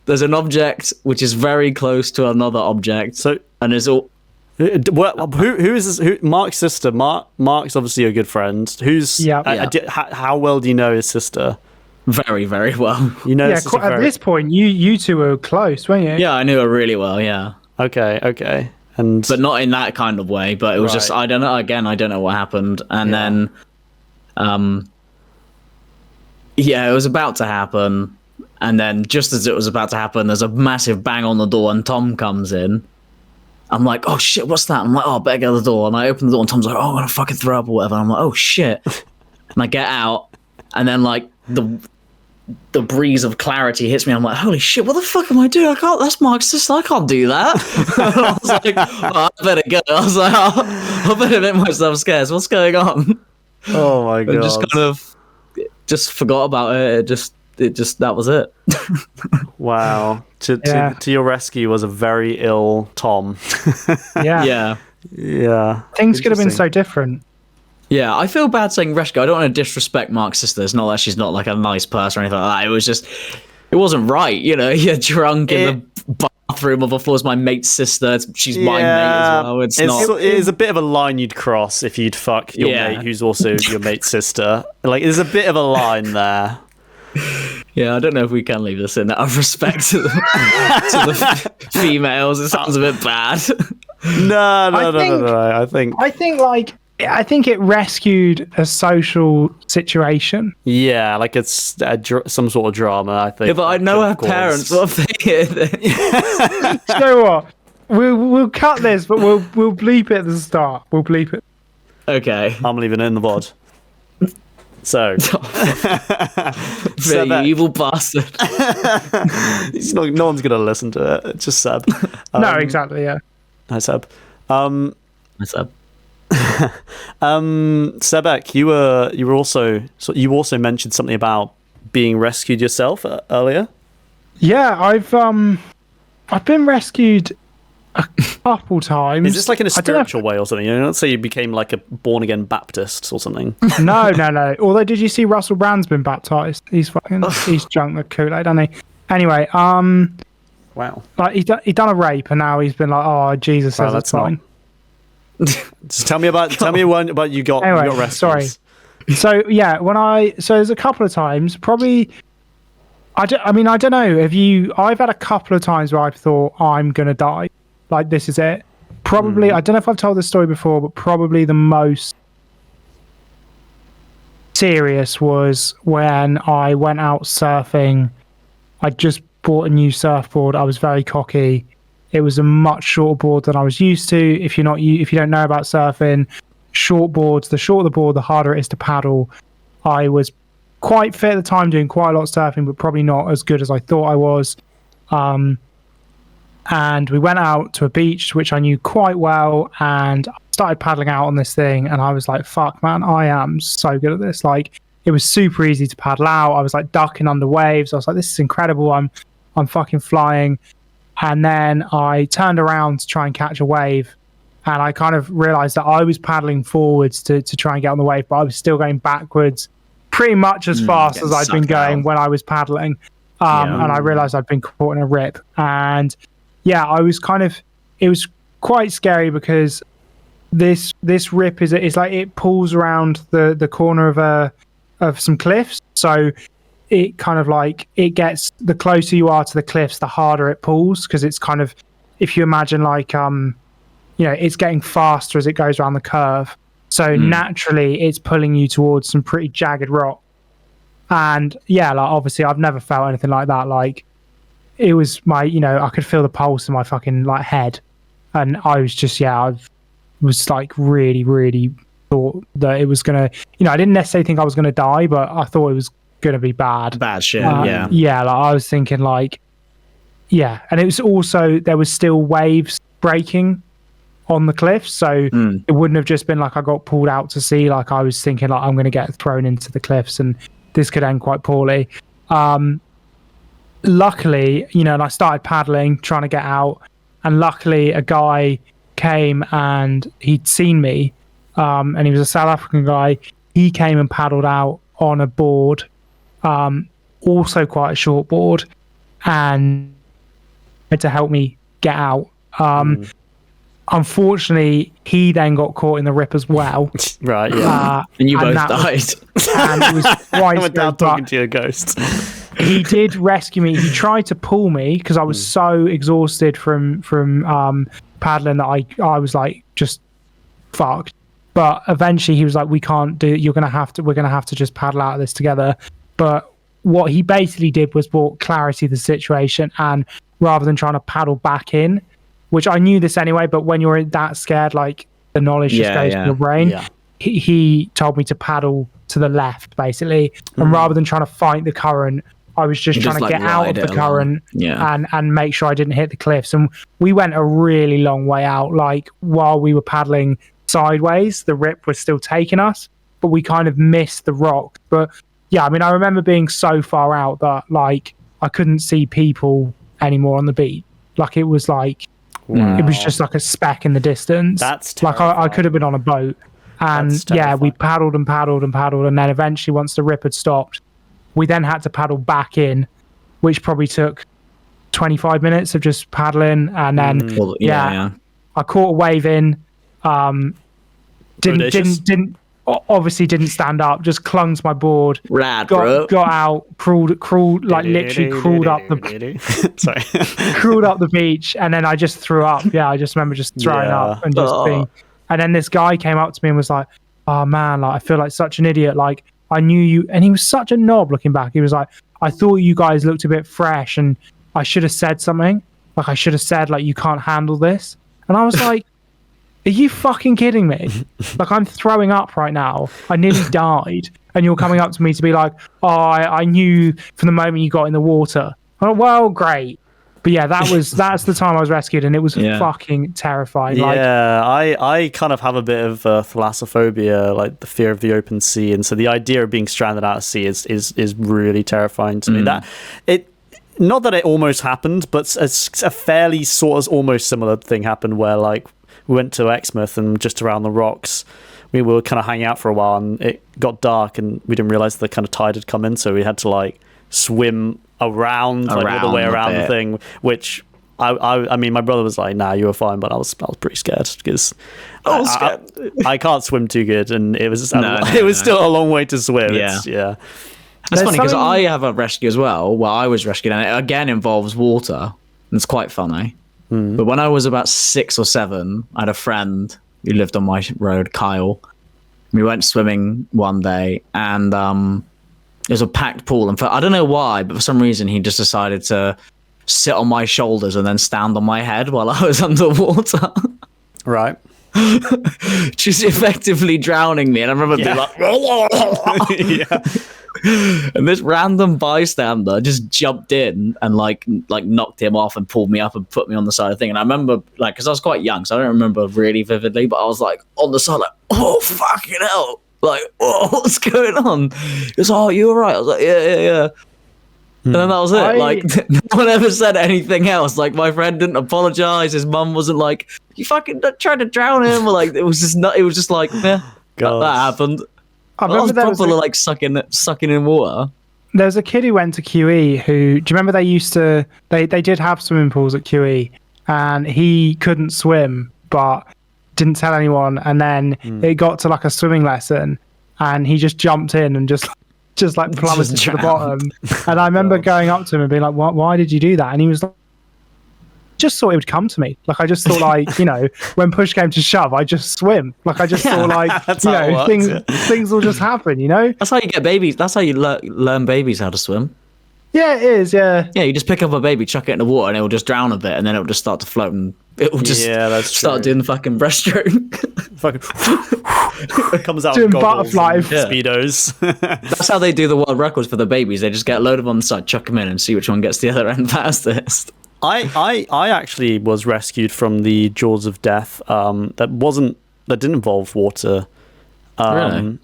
Speaker 3: there's an object which is very close to another object,
Speaker 1: So
Speaker 3: and it's all
Speaker 1: who is this? Mark's sister? Mark's obviously a good friend. Who's?
Speaker 2: Yeah.
Speaker 1: How well do you know his sister?
Speaker 3: very, very well.
Speaker 1: You know,
Speaker 2: Yeah,
Speaker 1: his sister
Speaker 2: at
Speaker 1: very-
Speaker 2: this point, you two were close, weren't you?
Speaker 3: Yeah, I knew her really well. Yeah,
Speaker 1: Okay, and
Speaker 3: but not in that kind of way. But it was just
Speaker 1: Right.
Speaker 3: I don't know. Again, I don't know what happened, and then, yeah, it was about to happen, and then just as it was about to happen, there's a massive bang on the door, and Tom comes in. I'm like, oh shit, what's that? I'm like, oh, better get out the door. And I open the door, and Tom's like, oh, I'm gonna fucking throw up or whatever. And I'm like, oh shit. And I get out, and then like the breeze of clarity hits me. I'm like, holy shit, what the fuck am I doing? I can't. That's Mark's sister. I can't do that. I was like, oh, I better go. I was like, I better make myself scarce. What's going on?
Speaker 1: Oh my god!
Speaker 3: I just kind of just forgot about it. It just that was it.
Speaker 1: Wow. To your rescue was a very ill Tom.
Speaker 2: Yeah.
Speaker 1: Yeah.
Speaker 2: Things could have been so different.
Speaker 3: Yeah, I feel bad saying rescue. I don't want to disrespect Mark's sister. It's not that she's not like a nice person or anything like that. It was just, it wasn't right. You know, you're drunk in the bathroom of, of course, my mate's sister. She's my mate as well. It
Speaker 1: is a bit of a line you'd cross if you'd fuck your mate, who's also your mate's sister. Like, there's a bit of a line there.
Speaker 3: Yeah, I don't know if we can leave this in out of respect to the females. It sounds a bit bad.
Speaker 1: No.
Speaker 2: I think it rescued a social situation.
Speaker 1: Yeah, like it's some sort of drama, I think.
Speaker 3: Yeah, but I know her parents. What if they
Speaker 2: You know what? We'll cut this, but we'll bleep it at the start. We'll bleep it.
Speaker 3: Okay.
Speaker 1: I'm leaving it in the VOD. So,
Speaker 3: you evil bastard.
Speaker 1: No one's gonna listen to it. It's just Seb.
Speaker 2: No, exactly. Yeah.
Speaker 1: Hi, Seb.
Speaker 3: Hi, Seb.
Speaker 1: Sebek, you also mentioned something about being rescued yourself earlier.
Speaker 2: Yeah, I've been rescued a couple times.
Speaker 1: Is this like in a spiritual way or something? You know, let's say you became like a born again Baptist or something.
Speaker 2: No. Although, did you see Russell Brand's been baptized? He's drunk the Kool-Aid, hasn't he? Anyway,
Speaker 1: wow.
Speaker 2: Like he done a rape, and now he's been like, oh, Jesus says it's fine.
Speaker 1: Just tell me one about you got rescued.
Speaker 2: Sorry. So yeah, there's a couple of times, probably. I don't know. I've had a couple of times where I've thought I'm gonna die, like this is it. Probably, I don't know if I've told this story before, but probably the most serious was when I went out surfing. I just bought a new surfboard. I was very cocky. It was a much shorter board than I was used to. If you don't know about surfing, short boards, the shorter the board, the harder it is to paddle. I was quite fit at the time, doing quite a lot of surfing, but probably not as good as I thought I was. And we went out to a beach, which I knew quite well, and I started paddling out on this thing, and I was like, fuck, man, I am so good at this. Like, it was super easy to paddle out. I was like ducking under waves. I was like, this is incredible. I'm fucking flying. And then I turned around to try and catch a wave, and I kind of realized that I was paddling forwards to try and get on the wave, but I was still going backwards pretty much as fast as I'd been going when I was paddling. And I realized I'd been caught in a rip. And yeah, it was quite scary because this rip is like it pulls around the corner of some cliffs. So it kind of like it gets, the closer you are to the cliffs, the harder it pulls, because it's kind of, if you imagine like it's getting faster as it goes around the curve, so naturally it's pulling you towards some pretty jagged rock. And yeah, like obviously I've never felt anything like that. Like it was I could feel the pulse in my fucking like head, and I was just I was like really, really thought that it was gonna, I didn't necessarily think I was gonna die, but I thought it was gonna be bad
Speaker 3: shit.
Speaker 2: Like I was thinking like, and it was also, there was still waves breaking on the cliff, so it wouldn't have just been like I got pulled out to sea. Like I was thinking like I'm going to get thrown into the cliffs and this could end quite poorly. Luckily, and I started paddling trying to get out, and luckily a guy came and he'd seen me, and he was a South African guy. He came and paddled out on a board, also quite a short board, and had to help me get out. Unfortunately, he then got caught in the rip as well.
Speaker 1: Right, yeah.
Speaker 3: And you both died.
Speaker 2: And it was quite
Speaker 1: I went down talking to your ghost.
Speaker 2: He did rescue me. He tried to pull me because I was so exhausted from paddling that I was like just fucked. But eventually he was like, we can't do it. We're going to have to just paddle out of this together. But what he basically did was brought clarity to the situation, and rather than trying to paddle back in, which I knew this anyway, but when you're that scared, like the knowledge just goes to your brain. Yeah. he told me to paddle to the left, basically. And rather than trying to fight the current, I was just trying to get out of the current and make sure I didn't hit the cliffs. And we went a really long way out. Like, while we were paddling sideways, the rip was still taking us, but we kind of missed the rock. But yeah, I mean, I remember being so far out that, like, I couldn't see people anymore on the beach. Like, it was like,
Speaker 1: Wow.
Speaker 2: it was just like a speck in the distance.
Speaker 1: That's
Speaker 2: like, I could have been on a boat. And yeah, we paddled and paddled and paddled. And then eventually, once the rip had stopped, we then had to paddle back in, which probably took 25 minutes of just paddling. And then, I caught a wave in. Obviously didn't stand up, just clung to my board.
Speaker 3: Rad,
Speaker 2: got out, crawled, like literally crawled up the
Speaker 1: sorry.
Speaker 2: crawled up the beach, and then I just threw up. Yeah, I just remember just throwing up and just being. And then this guy came up to me and was like, "Oh man, like I feel like such an idiot. Like I knew you," and he was such a knob. Looking back, he was like, "I thought you guys looked a bit fresh, and I should have said something. Like I should have said like you can't handle this." And I was like, "Are you fucking kidding me? Like, I'm throwing up right now. I nearly died. And you're coming up to me to be like, oh, I knew from the moment you got in the water." I'm like, well, great. But yeah, that's the time I was rescued, and it was fucking terrifying.
Speaker 1: Yeah, I kind of have a bit of thalassophobia, like the fear of the open sea. And so the idea of being stranded out at sea is really terrifying to me. Not that it almost happened, but a fairly sort of almost similar thing happened where, like, we went to Exmouth and just around the rocks, we were kind of hanging out for a while, and it got dark, and we didn't realize the kind of tide had come in, so we had to like swim around all the way around the thing. Which I mean, my brother was like, "Nah, you were fine," but I was pretty scared because I can't swim too good, and it was still a long way to swim.
Speaker 3: Yeah. That's funny because I have a rescue as well. Well, I was rescued, and it again involves water. And it's quite funny. But when I was about 6 or 7, I had a friend who lived on my road, Kyle. We went swimming one day, and it was a packed pool. And I don't know why, but for some reason, he just decided to sit on my shoulders and then stand on my head while I was underwater.
Speaker 1: Right.
Speaker 3: Just effectively drowning me. And I remember being like, and this random bystander just jumped in and like knocked him off and pulled me up and put me on the side of the thing. And I remember, like, because I was quite young, so I don't remember really vividly, but I was like on the side, like, oh fucking hell, like, oh, what's going on? He was, oh, you all right? I was like, yeah. And then that was it. Like, no one ever said anything else. Like, my friend didn't apologize. His mum wasn't like, you fucking tried to drown him, or like, it was just like, yeah, that happened. I remember there was like sucking in water.
Speaker 2: There's a kid who went to QE who, do you remember they did have swimming pools at QE, and he couldn't swim but didn't tell anyone, and then it got to like a swimming lesson and he just jumped in and just like plummeted to the bottom. And I remember going up to him and being like, why did you do that? And he was like, just thought it would come to me. Like, I just thought, like, you know, when push came to shove, I just swim. Like, I just thought, like, you know, things will just happen, you know?
Speaker 3: That's how you get babies. That's how you learn babies how to swim.
Speaker 2: Yeah, it is, yeah.
Speaker 3: Yeah, you just pick up a baby, chuck it in the water, and it will just drown a bit, and then it will just start to float, and it will just start doing the fucking breaststroke.
Speaker 1: It comes out
Speaker 2: doing
Speaker 1: with goggles
Speaker 2: butterfly
Speaker 1: speedos.
Speaker 3: That's how they do the world records for the babies. They just get a load of them on the side, chuck them in, and see which one gets the other end fastest.
Speaker 1: I actually was rescued from the jaws of death. That didn't involve water.
Speaker 3: Really?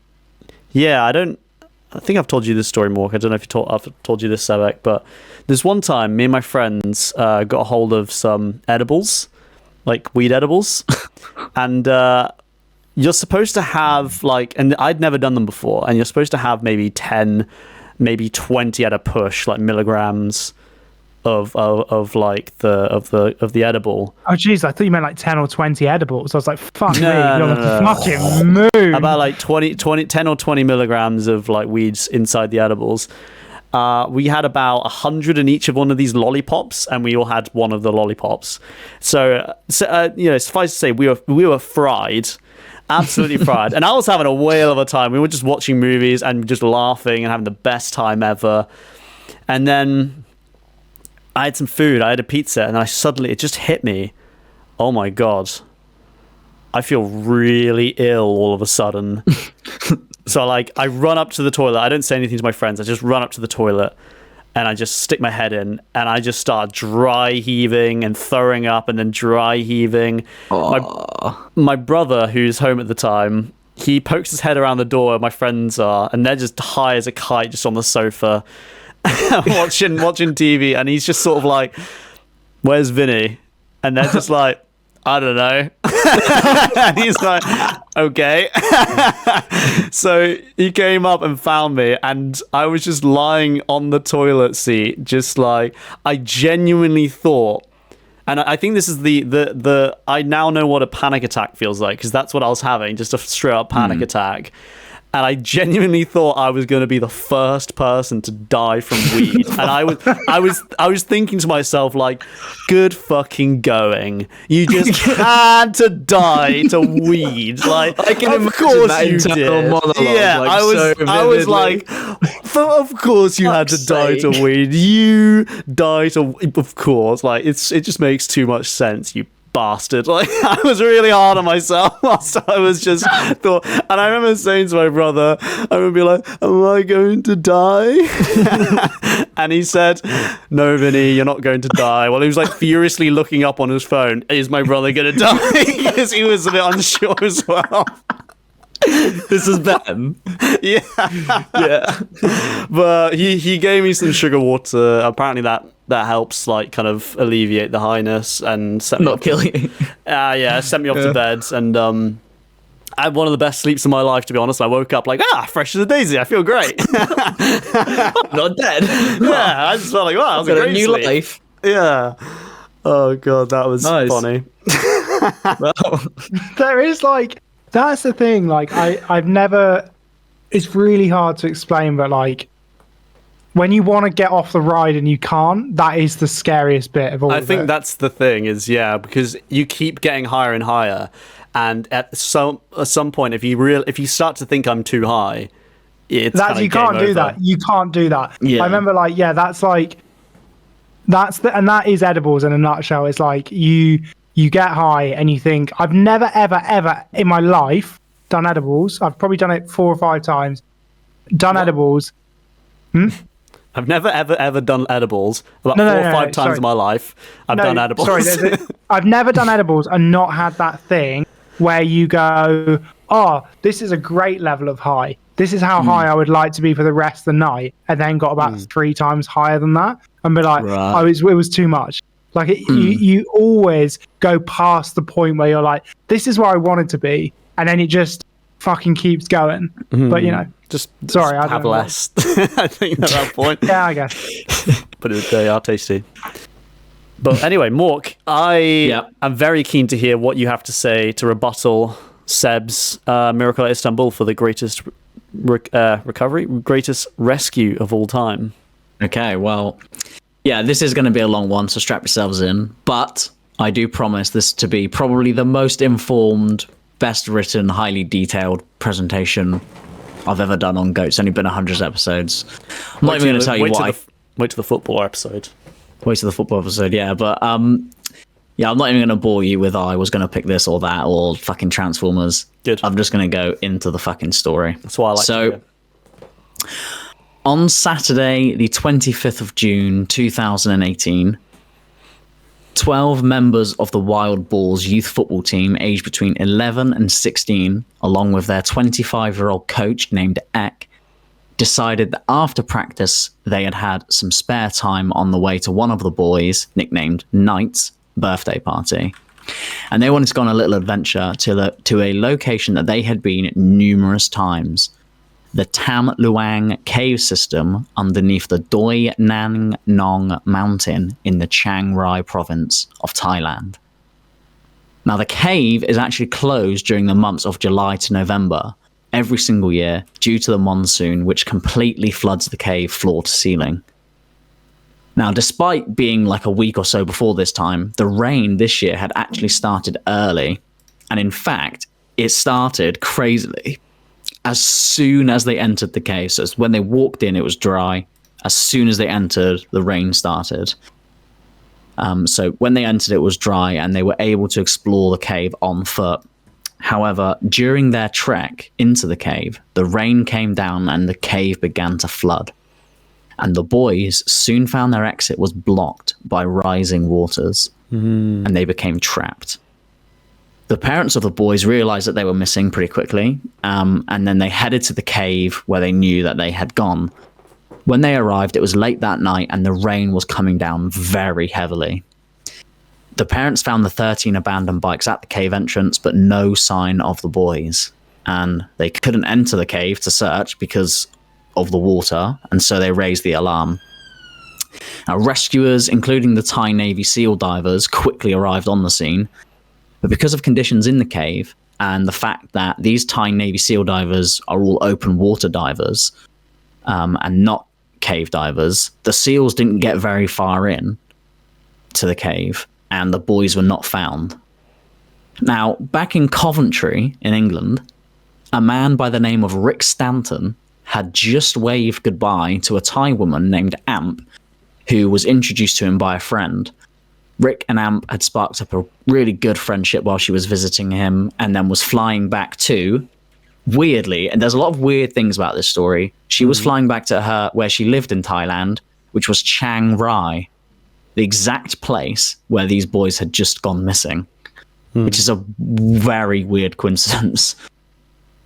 Speaker 1: Yeah, I think I've told you this story, Mork. I don't know if I've told you this, Sebek, but there's one time me and my friends got a hold of some edibles, like weed edibles, and you're supposed to have and I'd never done them before, and you're supposed to have maybe 10, maybe 20 at a push, like milligrams of the edible.
Speaker 2: Oh jeez, I thought you meant like 10 or 20 edibles. I was like, fuck me, you're on the fucking moon.
Speaker 1: About like 10 or 20 milligrams of like weeds inside the edibles. We had about 100 in each of one of these lollipops, and we all had one of the lollipops. So suffice to say, we were fried. Absolutely fried. And I was having a whale of a time. We were just watching movies and just laughing and having the best time ever. And then I had some food. I had a pizza, and it just hit me. Oh my god! I feel really ill all of a sudden. So like I run up to the toilet. I don't say anything to my friends. I just run up to the toilet and I just stick my head in and I just start dry heaving and throwing up and then dry heaving. My brother, who's home at the time, he pokes his head around the door where my friends are, and they're just high as a kite just on the sofa watching TV, and he's just sort of like, "Where's Vinny?" And they're just like, "I don't know." And he's like, "Okay." So he came up and found me, and I was just lying on the toilet seat, just like, I genuinely thought, and I think this is the I now know what a panic attack feels like, because that's what I was having, just a straight up panic attack. And I genuinely thought I was going to be the first person to die from weed. And I was thinking to myself, like, good fucking going. You just had to die to weed. Like,
Speaker 3: I can
Speaker 1: of
Speaker 3: imagine
Speaker 1: course
Speaker 3: that
Speaker 1: you
Speaker 3: internal
Speaker 1: did.
Speaker 3: monologue,
Speaker 1: Yeah,
Speaker 3: like,
Speaker 1: I was
Speaker 3: so
Speaker 1: like, of course you had to
Speaker 3: Fuck's
Speaker 1: die to
Speaker 3: sake.
Speaker 1: weed. You die to, of course. Like, it just makes too much sense. You bastard. Like, I was really hard on myself whilst I was just thought, and I remember saying to my brother, I would be like, am I going to die? And he said, no, Vinny, you're not going to die. Well, he was like furiously looking up on his phone, is my brother going to die? Because he was a bit unsure as well.
Speaker 3: This is Ben.
Speaker 1: Yeah. But he gave me some sugar water. Apparently that helps, like, kind of alleviate the highness and set me
Speaker 3: Not
Speaker 1: up
Speaker 3: kill you.
Speaker 1: sent me off to bed, and I had one of the best sleeps of my life, to be honest. I woke up like, fresh as a daisy. I feel great.
Speaker 3: Not dead.
Speaker 1: Yeah, I just felt like, wow, that was a
Speaker 3: Got a
Speaker 1: great
Speaker 3: new
Speaker 1: sleep.
Speaker 3: life.
Speaker 1: Yeah. Oh god, that was
Speaker 3: Nice.
Speaker 1: funny.
Speaker 3: Well,
Speaker 2: There is like, that's the thing. Like, I've never. It's really hard to explain, but like, when you want to get off the ride and you can't, that is the scariest bit of all.
Speaker 1: I
Speaker 2: of
Speaker 1: think
Speaker 2: it.
Speaker 1: that's the thing, is because you keep getting higher and higher, and at some point, if you start to think I'm too high, it's
Speaker 2: That's
Speaker 1: kinda
Speaker 2: you can't
Speaker 1: game
Speaker 2: do
Speaker 1: over.
Speaker 2: that. You can't do that.
Speaker 3: Yeah.
Speaker 2: I remember, like, that's like, and that is edibles in a nutshell. It's like you get high and you think, I've never ever in my life done edibles. I've probably done it 4 or 5 times. Done edibles.
Speaker 1: I've never ever done edibles. About
Speaker 2: No,
Speaker 1: 4 or 5
Speaker 2: no,
Speaker 1: times
Speaker 2: sorry.
Speaker 1: in my life, I've done edibles.
Speaker 2: Sorry, I've never done edibles and not had that thing where you go, oh, this is a great level of high. This is how high I would like to be for the rest of the night, and then got about 3 times higher than that, and be like,
Speaker 3: Right.
Speaker 2: it was too much. Like, you always go past the point where you're like, this is where I wanted to be, and then it just fucking keeps going. But you know,
Speaker 1: Just
Speaker 2: Sorry, I
Speaker 1: have
Speaker 2: don't know.
Speaker 1: less. I think at that point.
Speaker 2: yeah, I guess.
Speaker 1: But they are tasty. But anyway, Mork, I am very keen to hear what you have to say to rebuttal Seb's Miracle at Istanbul for the greatest greatest rescue of all time.
Speaker 3: okay, well, yeah, this is going to be a long one, so strap yourselves in. But I do promise this to be probably the most informed, best written, highly detailed presentation I've ever done on Goat. It's only been 100 episodes. I'm not even going to tell you why.
Speaker 1: Wait to the football episode.
Speaker 3: Wait to the football episode, yeah. But yeah, I'm not even going to bore you with, I was going to pick this or that or fucking Transformers.
Speaker 1: Good.
Speaker 3: I'm just going to go into the fucking story.
Speaker 1: That's why I like to
Speaker 3: So,
Speaker 1: hear.
Speaker 3: on Saturday, the 25th of June, 2018, 12 members of the Wild Balls youth football team aged between 11 and 16, along with their 25-year-old coach named Eck, decided that after practice they had had some spare time on the way to one of the boys, nicknamed Knight's, birthday party. And they wanted to go on a little adventure to a location that they had been numerous times, the Tam Luang cave system underneath the Doi Nang Nong mountain in the Chiang Rai province of Thailand. Now, the cave is actually closed during the months of July to November every single year due to the monsoon, which completely floods the cave floor to ceiling. Now, despite being like a week or so before this time, the rain this year had actually started early. And in fact, it started crazily as soon as they entered the cave. So when they walked in, it was dry. As soon as they entered, the rain started. So when they entered, it was dry and they were able to explore the cave on foot. However, during their trek into the cave, the rain came down and the cave began to flood. And the boys soon found their exit was blocked by rising waters, and they became trapped. The parents of the boys realized that they were missing pretty quickly, and then they headed to the cave where they knew that they had gone. When they arrived, it was late that night and the rain was coming down very heavily. The parents found the 13 abandoned bikes at the cave entrance, but no sign of the boys. And they couldn't enter the cave to search because of the water, and so they raised the alarm. Now, rescuers, including the Thai Navy SEAL divers, quickly arrived on the scene. But because of conditions in the cave and the fact that these Thai Navy SEAL divers are all open water divers and not cave divers, the SEALs didn't get very far in to the cave, and the boys were not found. Now, back in Coventry, in England, a man by the name of Rick Stanton had just waved goodbye to a Thai woman named Amp, who was introduced to him by a friend. Rick and Amp had sparked up a really good friendship while she was visiting him, and then was flying back to, weirdly, and there's a lot of weird things about this story, she was flying back to her where she lived in Thailand, which was Chiang Rai, the exact place where these boys had just gone missing, which is a very weird coincidence.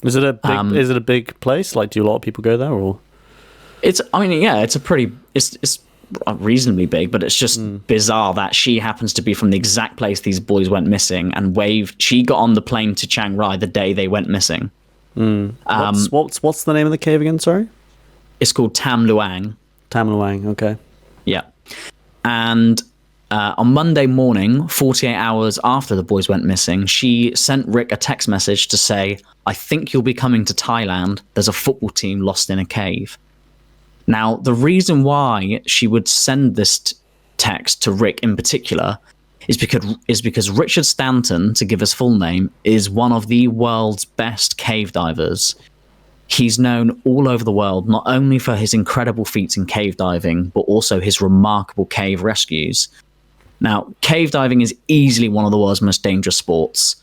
Speaker 1: Is it a big place? Like, do a lot of people go there, or?
Speaker 3: It's reasonably big, but it's just bizarre that she happens to be from the exact place these boys went missing and waved. She got on the plane to Chiang Rai the day they went missing.
Speaker 1: What's the name of the cave again? Sorry,
Speaker 3: it's called Tam Luang.
Speaker 1: Tam Luang. Okay.
Speaker 3: Yeah, and on Monday morning, 48 hours after the boys went missing, she sent Rick a text message to say, "I think you'll be coming to Thailand. There's a football team lost in a cave." Now, the reason why she would send this text to Rick in particular is because Richard Stanton, to give his full name, is one of the world's best cave divers. He's known all over the world, not only for his incredible feats in cave diving, but also his remarkable cave rescues. Now, cave diving is easily one of the world's most dangerous sports.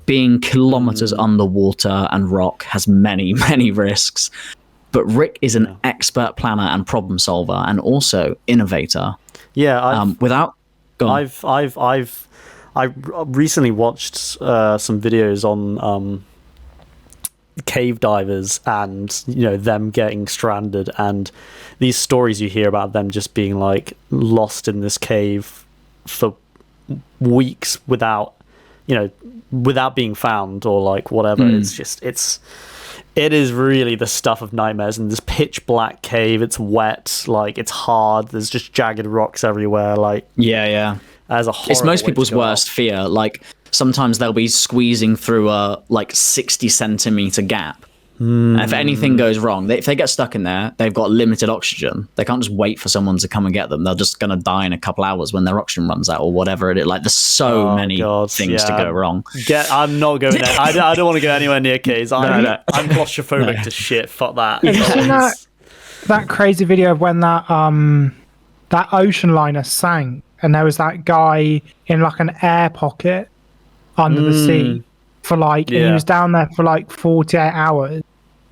Speaker 3: Being kilometers underwater and rock has many, many risks. But Rick is an expert planner and problem solver, and also innovator.
Speaker 1: Yeah, I recently watched some videos on cave divers and them getting stranded, and these stories you hear about them just being like lost in this cave for weeks without being found or like whatever. It is really the stuff of nightmares. In this pitch black cave, it's wet, like it's hard. There's just jagged rocks everywhere. Like as a horror,
Speaker 3: it's most people's worst fear. Like sometimes they'll be squeezing through a 60-centimeter gap. And if anything goes wrong, if they get stuck in there, they've got limited oxygen. They can't just wait for someone to come and get them. They're just going to die in a couple hours when their oxygen runs out or whatever it is. Like, there's so many things to go wrong.
Speaker 1: I'm not going there. I don't want to go anywhere near caves. I'm claustrophobic to shit. Fuck that.
Speaker 2: Have you seen that crazy video of when that ocean liner sank and there was that guy in like an air pocket under the sea for and he was down there for 48 hours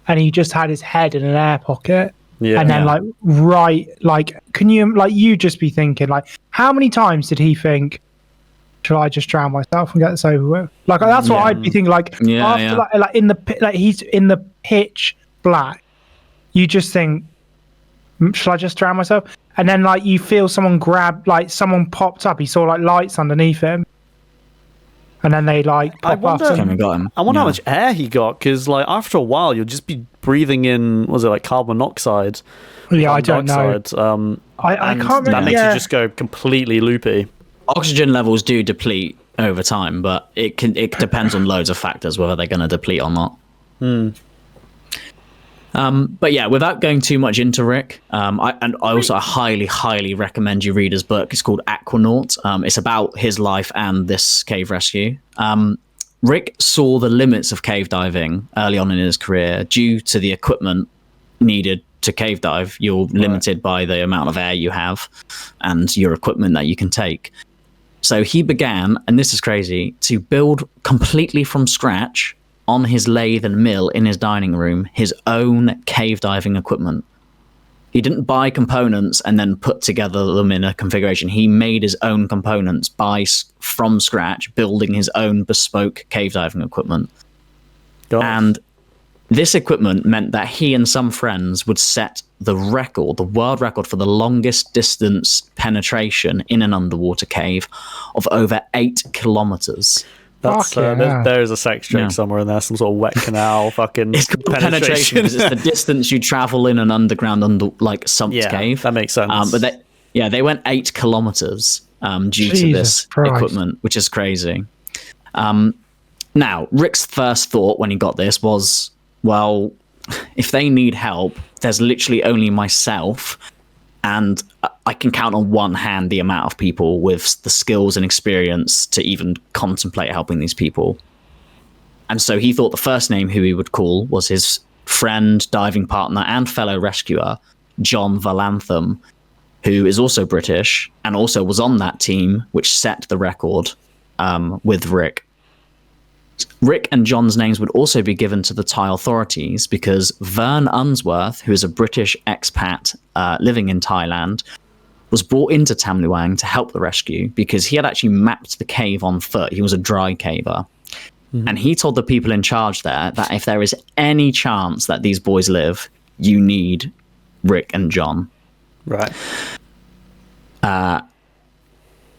Speaker 2: and he just had his head in an air pocket. And then can you just be thinking how many times did he think, should I just drown myself and get this over with? That's what I'd be thinking. In the he's in the pitch black, you just think, should I just drown myself? And then you feel someone grab, someone popped up. He saw lights underneath him. And then they pop up.
Speaker 1: I wonder how much air he got, because after a while you'll just be breathing in, carbon monoxide?
Speaker 3: Yeah,
Speaker 2: I don't know. I can't remember.
Speaker 1: That makes you just go completely loopy.
Speaker 3: Oxygen levels do deplete over time, but it depends on loads of factors whether they're going to deplete or not. But yeah, without going too much into Rick, I also highly, highly recommend you read his book. It's called Aquanaut. It's about his life and this cave rescue. Rick saw the limits of cave diving early on in his career due to the equipment needed to cave dive. You're limited by the amount of air you have and your equipment that you can take. So he began, and this is crazy, to build completely from scratch on his lathe and mill in his dining room his own cave diving equipment. He didn't buy components and then put together them in a configuration. He made his own components from scratch, building his own bespoke cave diving equipment.
Speaker 1: Gosh.
Speaker 3: And this equipment meant that he and some friends would set the world record for the longest distance penetration in an underwater cave of over 8 kilometers.
Speaker 1: That's,
Speaker 2: Fuck yeah.
Speaker 1: there is a sex joke
Speaker 3: Yeah.
Speaker 1: somewhere in there, some sort of wet canal fucking
Speaker 3: It's called penetration because it's the distance you travel in an underground sumped
Speaker 1: Yeah,
Speaker 3: cave.
Speaker 1: that makes sense.
Speaker 3: But they went 8 kilometers due to
Speaker 2: Jesus
Speaker 3: this
Speaker 2: Christ.
Speaker 3: equipment, which is crazy. Now, Rick's first thought when he got this was, well, if they need help, there's literally only myself, and I can count on one hand the amount of people with the skills and experience to even contemplate helping these people. And so he thought the first name who he would call was his friend, diving partner, and fellow rescuer, John Valantham, who is also British and also was on that team which set the record with Rick. Rick and John's names would also be given to the Thai authorities because Vern Unsworth, who is a British expat living in Thailand, was brought into Tam Luang to help the rescue because he had actually mapped the cave on foot. He was a dry caver. Mm-hmm. And he told the people in charge there that if there is any chance that these boys live, you need Rick and John.
Speaker 1: Right.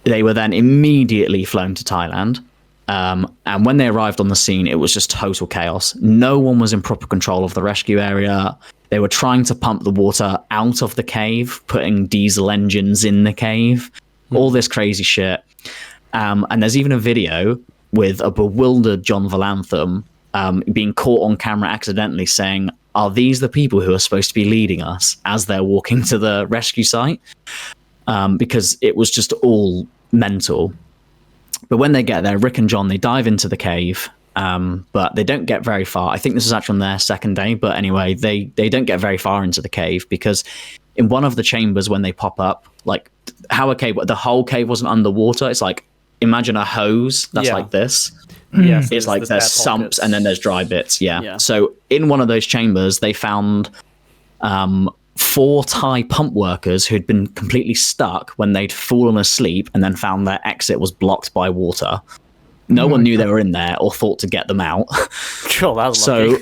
Speaker 3: They were then immediately flown to Thailand. And when they arrived on the scene, it was just total chaos. No one was in proper control of the rescue area. They were trying to pump the water out of the cave, putting diesel engines in the cave, all this crazy shit. And there's even a video with a bewildered John Valantham being caught on camera accidentally saying, "Are these the people who are supposed to be leading us?" as they're walking to the rescue site. Because it was just all mental. But when they get there, Rick and John, they dive into the cave, but they don't get very far. I think this is actually on their second day, but anyway, they don't get very far into the cave because in one of the chambers when they pop up, like how a cave, the whole cave wasn't underwater. It's like, imagine a hose that's like this.
Speaker 1: Yes,
Speaker 3: It's like there's sumps and then there's dry bits. Yeah. So in one of those chambers, they found 4 Thai pump workers who'd been completely stuck when they'd fallen asleep and then found their exit was blocked by water. No one knew they were in there or thought to get them out.
Speaker 1: Sure, that was
Speaker 3: So,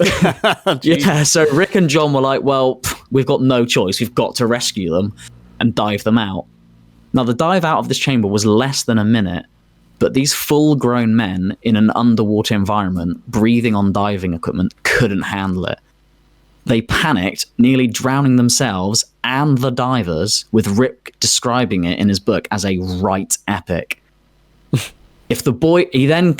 Speaker 1: lucky.
Speaker 3: so Rick and John were like, well, we've got no choice. We've got to rescue them and dive them out. Now, the dive out of this chamber was less than a minute, but these full-grown men in an underwater environment, breathing on diving equipment, couldn't handle it. They panicked, nearly drowning themselves and the divers, with Rick describing it in his book as a right epic. If the boy, he then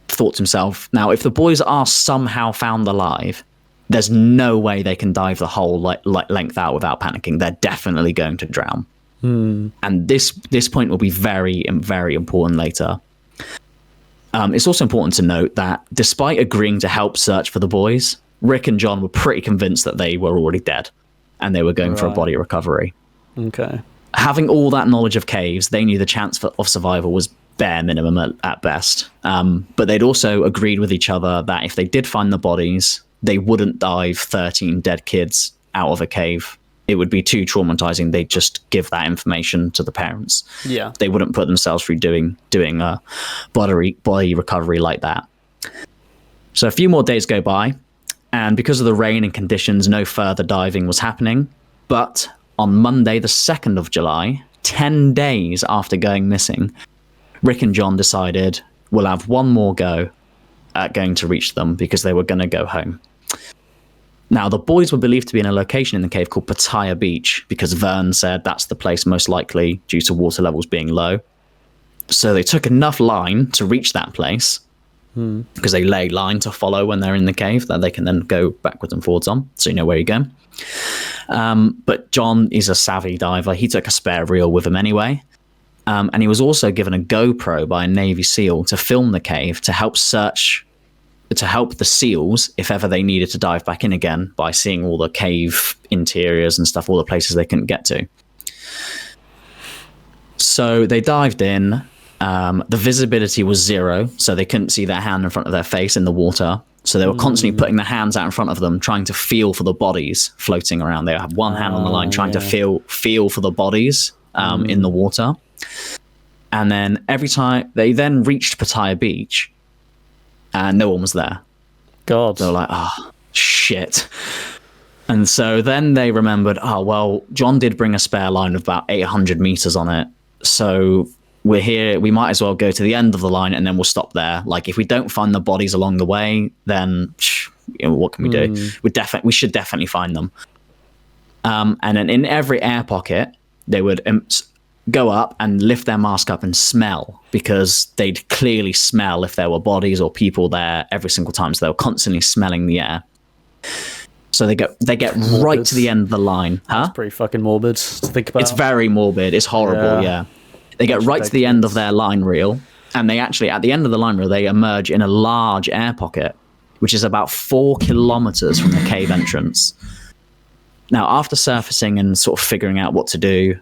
Speaker 3: thought to himself, now if the boys are somehow found alive, there's no way they can dive the whole length out without panicking. They're definitely going to drown. And this point will be very, very important later. It's also important to note that despite agreeing to help search for the boys, Rick and John were pretty convinced that they were already dead and they were going for a body recovery.
Speaker 1: Okay.
Speaker 3: Having all that knowledge of caves, they knew the chance of survival was bare minimum at best. But they'd also agreed with each other that if they did find the bodies, they wouldn't dive 13 dead kids out of a cave. It would be too traumatizing. They'd just give that information to the parents.
Speaker 1: Yeah.
Speaker 3: They wouldn't put themselves through doing a body recovery like that. So a few more days go by, and because of the rain and conditions, no further diving was happening. But on Monday, the 2nd of July, 10 days after going missing, Rick and John decided we'll have one more go at going to reach them because they were going to go home. Now, the boys were believed to be in a location in the cave called Pattaya Beach because Vern said that's the place most likely due to water levels being low. So they took enough line to reach that place because they lay line to follow when they're in the cave that they can then go backwards and forwards on, so you know where you're going. But John is a savvy diver. He took a spare reel with him anyway. And he was also given a GoPro by a Navy SEAL to film the cave to help the SEALs if ever they needed to dive back in again by seeing all the cave interiors and stuff, all the places they couldn't get to. So they dived in. The visibility was 0, so they couldn't see their hand in front of their face in the water. So they were constantly putting their hands out in front of them, trying to feel for the bodies floating around. They have one hand on the line, trying to feel for the bodies in the water. And then every time they then reached Pattaya Beach, and no one was there.
Speaker 1: God.
Speaker 3: They were like, oh, shit. And so then they remembered, oh, well, John did bring a spare line of about 800 meters on it. So we're here, we might as well go to the end of the line and then we'll stop there. Like, if we don't find the bodies along the way, then what can we do? We should definitely find them. And then in every air pocket, they would go up and lift their mask up and smell, because they'd clearly smell if there were bodies or people there every single time. So they were constantly smelling the air. So they get right to the end of the line. Huh?
Speaker 1: It's pretty fucking morbid to think about.
Speaker 3: It's very morbid. It's horrible, yeah. They get right to the end of their line reel, and they actually, at the end of the line reel, they emerge in a large air pocket, which is about 4 kilometers from the cave entrance. Now, after surfacing and sort of figuring out what to do,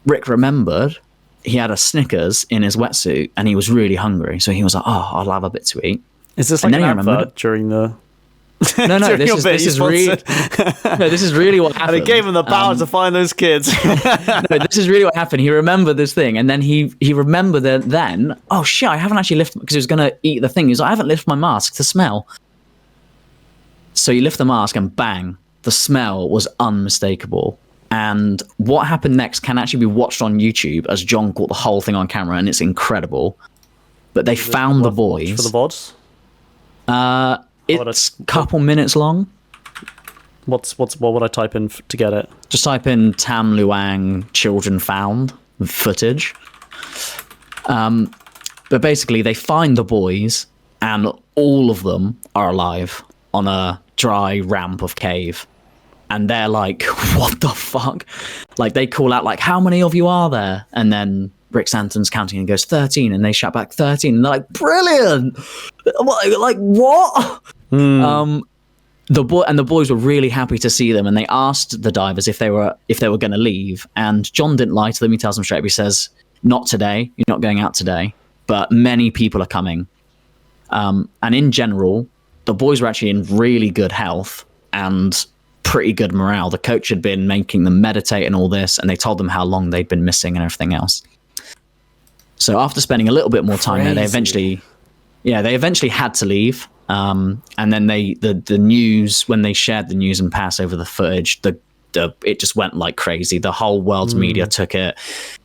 Speaker 3: Rick remembered he had a Snickers in his wetsuit, and he was really hungry. So he was like, "Oh, I'll have a bit to eat."
Speaker 1: Is this like an advert during the...
Speaker 3: No, this is really what happened.
Speaker 1: And it gave him the power to find those kids.
Speaker 3: No, this is really what happened. He remembered this thing, and then he remembered that then, oh shit, I haven't actually lifted, because he was going to eat the thing. He was like, I haven't lifted my mask to smell. So you lift the mask and bang, the smell was unmistakable. And what happened next can actually be watched on YouTube, as John caught the whole thing on camera, and it's incredible. But they found the boys.
Speaker 1: For the VODs?
Speaker 3: It's a couple minutes long.
Speaker 1: What would I type in to get it?
Speaker 3: Just type in Tam Luang children found footage. But basically, they find the boys, and all of them are alive on a dry ramp of cave. And they're like, what the fuck? Like, they call out, like, how many of you are there? And then Rick Stanton's counting and goes, 13. And they shout back, 13. And they're like, brilliant! Like, what? The boys were really happy to see them, and they asked the divers if they were going to leave. And John didn't lie to them. He tells them straight up. He says, not today. You're not going out today. But many people are coming. And in general, the boys were actually in really good health and pretty good morale. The coach had been making them meditate and all this, and they told them how long they'd been missing and everything else. So after spending a little bit more time there, they eventually had to leave. And then the news, when they shared the news and pass over the footage, it just went like crazy. The whole world's media took it,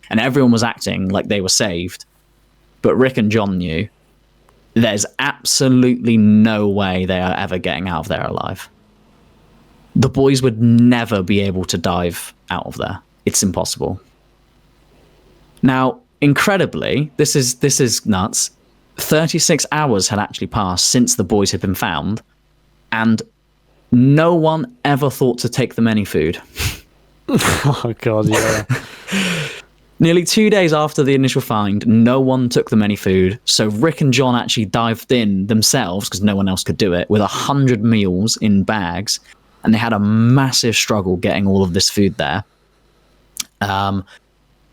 Speaker 3: and everyone was acting like they were saved. But Rick and John knew there's absolutely no way they are ever getting out of there alive. The boys would never be able to dive out of there. It's impossible. Now, incredibly, this is nuts. 36 hours had actually passed since the boys had been found, and no one ever thought to take them any food.
Speaker 1: Oh, God, yeah.
Speaker 3: Nearly 2 days after the initial find, no one took them any food. So Rick and John actually dived in themselves, because no one else could do it, with 100 meals in bags. And they had a massive struggle getting all of this food there,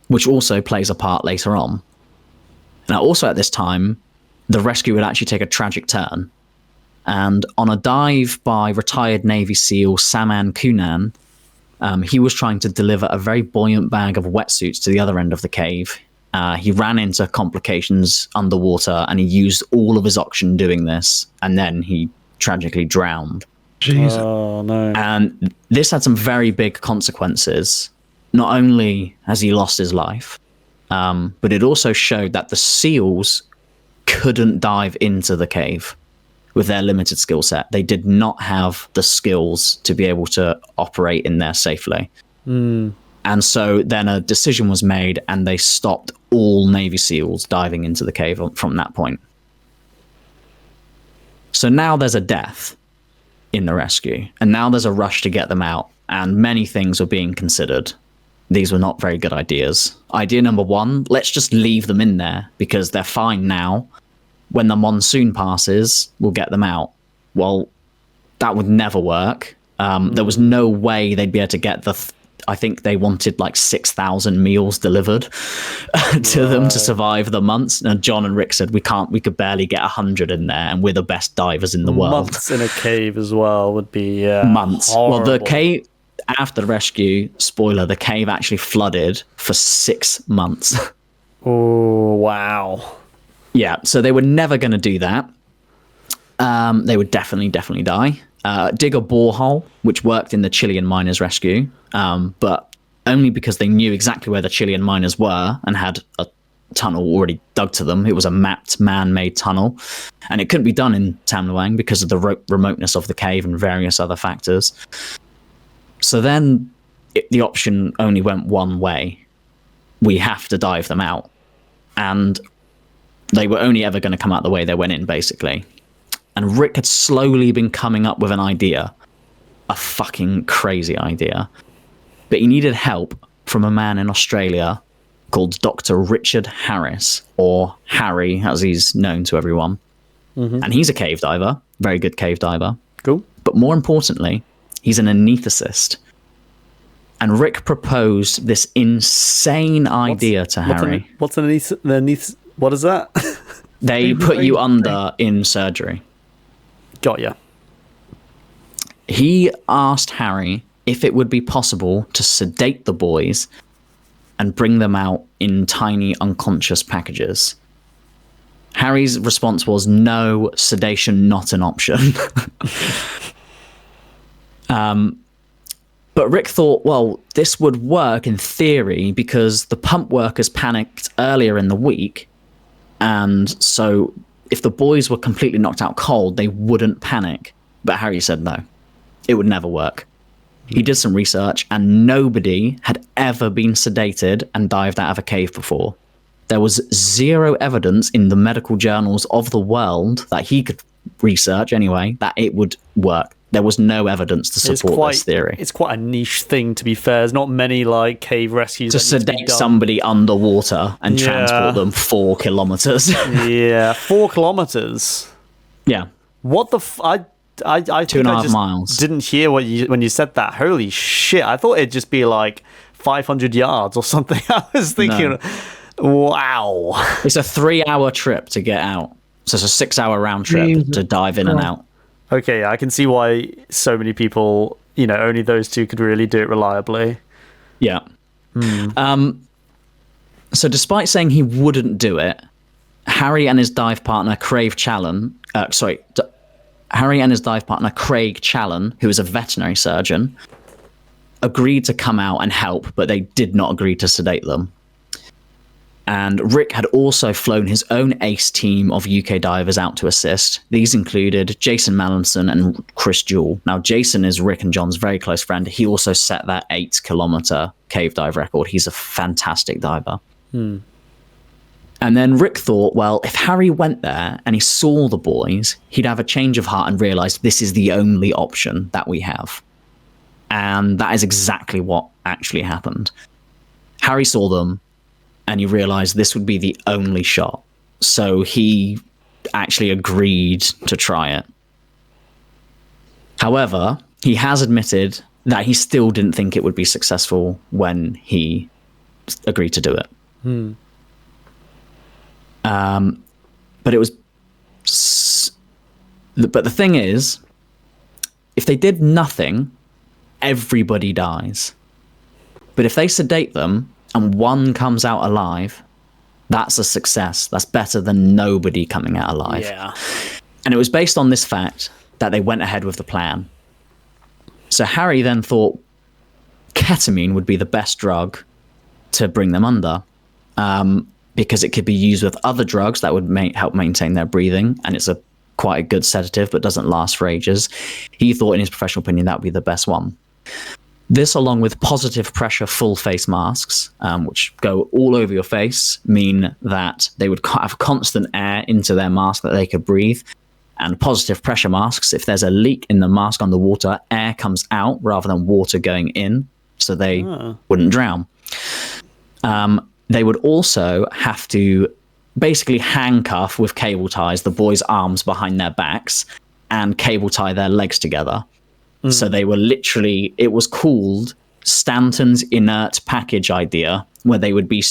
Speaker 3: which also plays a part later on. Now, also at this time, the rescue would actually take a tragic turn. And on a dive by retired Navy SEAL Saman Kunan, he was trying to deliver a very buoyant bag of wetsuits to the other end of the cave. He ran into complications underwater, and he used all of his oxygen doing this, and then he tragically drowned.
Speaker 2: Jesus.
Speaker 1: Oh, no.
Speaker 3: And this had some very big consequences. Not only has he lost his life, but it also showed that the SEALs couldn't dive into the cave with their limited skill set. They did not have the skills to be able to operate in there safely. And so then a decision was made, and they stopped all Navy SEALs diving into the cave from that point. So now there's a death in the rescue, and now there's a rush to get them out, and many things are being considered. These were not very good ideas. Idea number one, let's just leave them in there because they're fine now. When the monsoon passes, we'll get them out. Well, that would never work. There was no way they'd be able to get I think they wanted like 6,000 meals delivered to them to survive the months. And John and Rick said, we could barely get 100 in there, and we're the best divers in the world.
Speaker 1: Months in a cave as well would be
Speaker 3: months.
Speaker 1: horrible.
Speaker 3: Well, the cave after the rescue, spoiler, the cave actually flooded for 6 months.
Speaker 1: Oh, wow.
Speaker 3: Yeah, so they were never going to do that. They would definitely die. Dig a borehole, which worked in the Chilean miners' rescue, but only because they knew exactly where the Chilean miners were and had a tunnel already dug to them. It was a mapped, man-made tunnel, and it couldn't be done in Tam Luang because of the remoteness of the cave and various other factors. So then the option only went one way. We have to dive them out. And they were only ever going to come out the way they went in, basically. And Rick had slowly been coming up with an idea. A fucking crazy idea. But he needed help from a man in Australia called Dr. Richard Harris, or Harry, as he's known to everyone. Mm-hmm. And he's a cave diver, very good cave diver.
Speaker 1: Cool. But
Speaker 3: more importantly, he's an anaesthetist. And Rick proposed this insane idea to Harry.
Speaker 1: What is that?
Speaker 3: They put you under in surgery.
Speaker 1: Got ya.
Speaker 3: He asked Harry if it would be possible to sedate the boys and bring them out in tiny unconscious packages. Harry's response was, no, sedation not an option. But Rick thought, well, this would work in theory because the pump workers panicked earlier in the week. And so if the boys were completely knocked out cold, they wouldn't panic. But Harry said no, it would never work. He did some research, and nobody had ever been sedated and dived out of a cave before. There was zero evidence in the medical journals of the world that he could research anyway, that it would work. There was no evidence to support this theory.
Speaker 1: It's quite a niche thing, to be fair. There's not many like cave rescues
Speaker 3: to sedate somebody underwater and transport them 4 kilometers.
Speaker 1: Yeah, 4 kilometers.
Speaker 3: Yeah.
Speaker 1: What the? I
Speaker 3: 2.5 miles.
Speaker 1: Didn't hear when you said that. Holy shit! I thought it'd just be like 500 yards or something. I was thinking, wow.
Speaker 3: It's a 3-hour trip to get out. So it's a 6-hour round trip to dive in and out.
Speaker 1: Okay, I can see why so many people, only those two could really do it reliably.
Speaker 3: Yeah. So despite saying he wouldn't do it, Harry and his dive partner Craig Challen, who is a veterinary surgeon, agreed to come out and help, but they did not agree to sedate them. And Rick had also flown his own ace team of UK divers out to assist. These included Jason Mallinson and Chris Jewell. Now, Jason is Rick and John's very close friend. He also set that 8-kilometer cave dive record. He's a fantastic diver. And then Rick thought, well, if Harry went there and he saw the boys, he'd have a change of heart and realize this is the only option that we have. And that is exactly what actually happened. Harry saw them, and he realized this would be the only shot. So he actually agreed to try it. However, he has admitted that he still didn't think it would be successful when he agreed to do it. But it was... But the thing is, if they did nothing, everybody dies. But if they sedate them, and one comes out alive, that's a success. That's better than nobody coming out alive.
Speaker 1: Yeah.
Speaker 3: And it was based on this fact that they went ahead with the plan. So Harry then thought ketamine would be the best drug to bring them under, because it could be used with other drugs that would help maintain their breathing, and it's quite a good sedative, but doesn't last for ages. He thought, in his professional opinion, that would be the best one. This, along with positive pressure full face masks, which go all over your face, mean that they would have constant air into their mask that they could breathe. And positive pressure masks, if there's a leak in the mask underwater, air comes out rather than water going in, so they wouldn't drown. They would also have to basically handcuff with cable ties the boys' arms behind their backs and cable tie their legs together. So they were literally, it was called Stanton's inert package idea, where they would be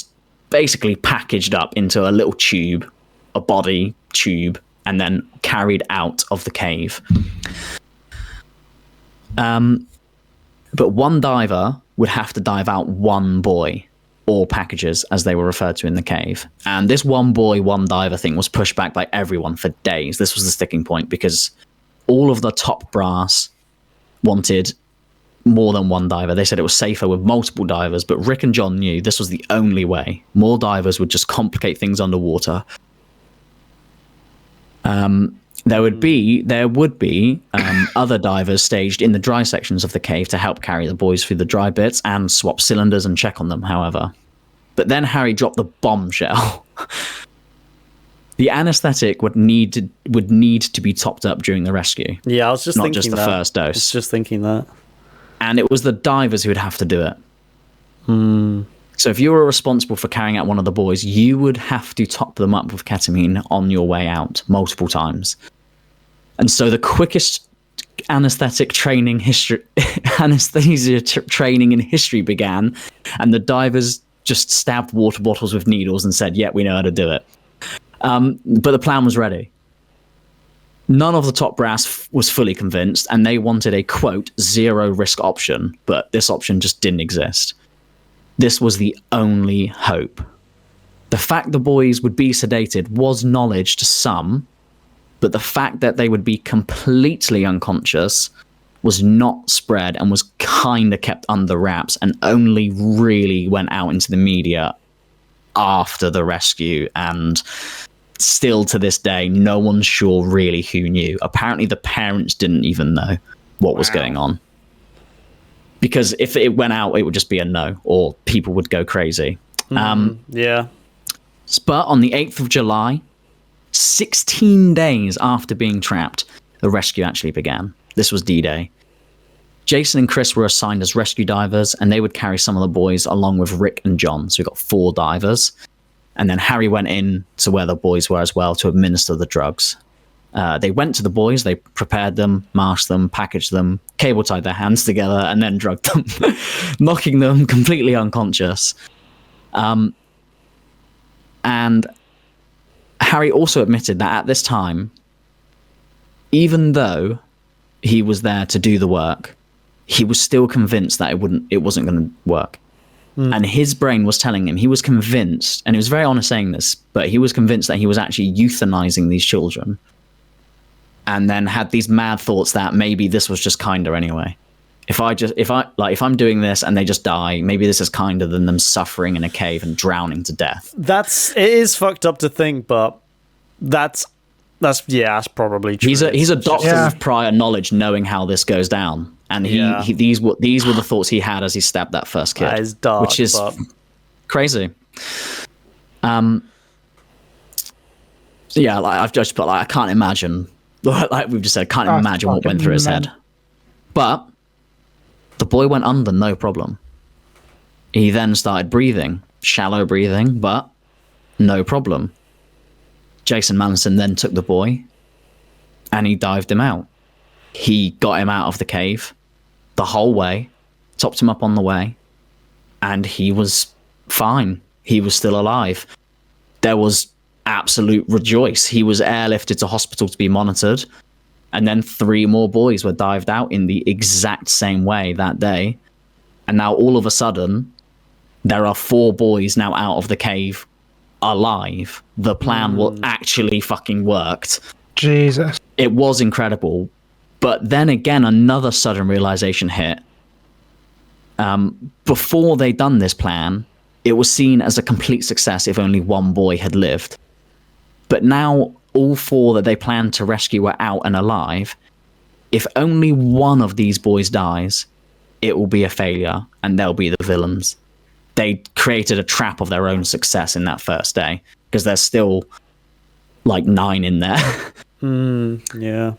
Speaker 3: basically packaged up into a little tube, a body tube, and then carried out of the cave. But one diver would have to dive out one boy, or packages as they were referred to in the cave. And this one boy, one diver thing was pushed back by everyone for days. This was the sticking point because all of the top brass wanted more than one diver. They said it was safer with multiple divers, but Rick and John knew this was the only way. More divers would just complicate things underwater. There would be other divers staged in the dry sections of the cave to help carry the boys through the dry bits and swap cylinders and check on them, however. But then Harry dropped the bombshell. The anesthetic would need to be topped up during the rescue.
Speaker 1: Yeah, I was just
Speaker 3: not
Speaker 1: thinking
Speaker 3: just the
Speaker 1: that.
Speaker 3: first dose.
Speaker 1: I was just thinking that.
Speaker 3: And it was the divers who would have to do it. So if you were responsible for carrying out one of the boys, you would have to top them up with ketamine on your way out multiple times. And so the quickest anesthesia training in history began, and the divers just stabbed water bottles with needles and said, yeah, we know how to do it. But the plan was ready. None of the top brass was fully convinced, and they wanted a, quote, zero risk option, but this option just didn't exist. This was the only hope. The fact the boys would be sedated was knowledge to some, but the fact that they would be completely unconscious was not spread and was kind of kept under wraps and only really went out into the media after the rescue. And still to this day, no one's sure really who knew. Apparently the parents didn't even know what was going on. Because if it went out, it would just be a no, or people would go crazy.
Speaker 1: Yeah.
Speaker 3: But on the 8th of July, 16 days after being trapped, the rescue actually began. This was D-Day. Jason and Chris were assigned as rescue divers, and they would carry some of the boys along with Rick and John. So we got 4 divers. And then Harry went in to where the boys were as well to administer the drugs. They went to the boys, they prepared them, masked them, packaged them, cable tied their hands together, and then drugged them, knocking them completely unconscious. And Harry also admitted that at this time, even though he was there to do the work, he was still convinced that it wasn't going to work. And his brain was telling him, he was convinced, and he was very honest saying this, but he was convinced that he was actually euthanizing these children. And then had these mad thoughts that maybe this was just kinder anyway. If I'm doing this and they just die, maybe this is kinder than them suffering in a cave and drowning to death.
Speaker 1: It is fucked up to think, but that's probably true.
Speaker 3: He's a doctor with prior knowledge, knowing how this goes down, and these were the thoughts he had as he stabbed that first kid.
Speaker 1: That is dark,
Speaker 3: which is crazy. Yeah, like I've just put, like, I can't imagine. Like we've just said, can't imagine what went through his head. But the boy went under, no problem. He then started breathing, shallow breathing, but no problem. Jason Manson then took the boy and he dived him out. He got him out of the cave the whole way, topped him up on the way, and he was fine. He was still alive. There was absolute rejoice. He was airlifted to hospital to be monitored, and then 3 more boys were dived out in the exact same way that day. And now all of a sudden, there are 4 boys now out of the cave alive. The plan actually fucking worked.
Speaker 2: Jesus.
Speaker 3: It was incredible. But then again, another sudden realization hit. Before they'd done this plan, it was seen as a complete success if only 1 boy had lived. But now all 4 that they planned to rescue were out and alive. If only one of these boys dies, it will be a failure and they'll be the villains. They created a trap of their own success in that first day, because there's still like 9 in there.
Speaker 1: Yeah.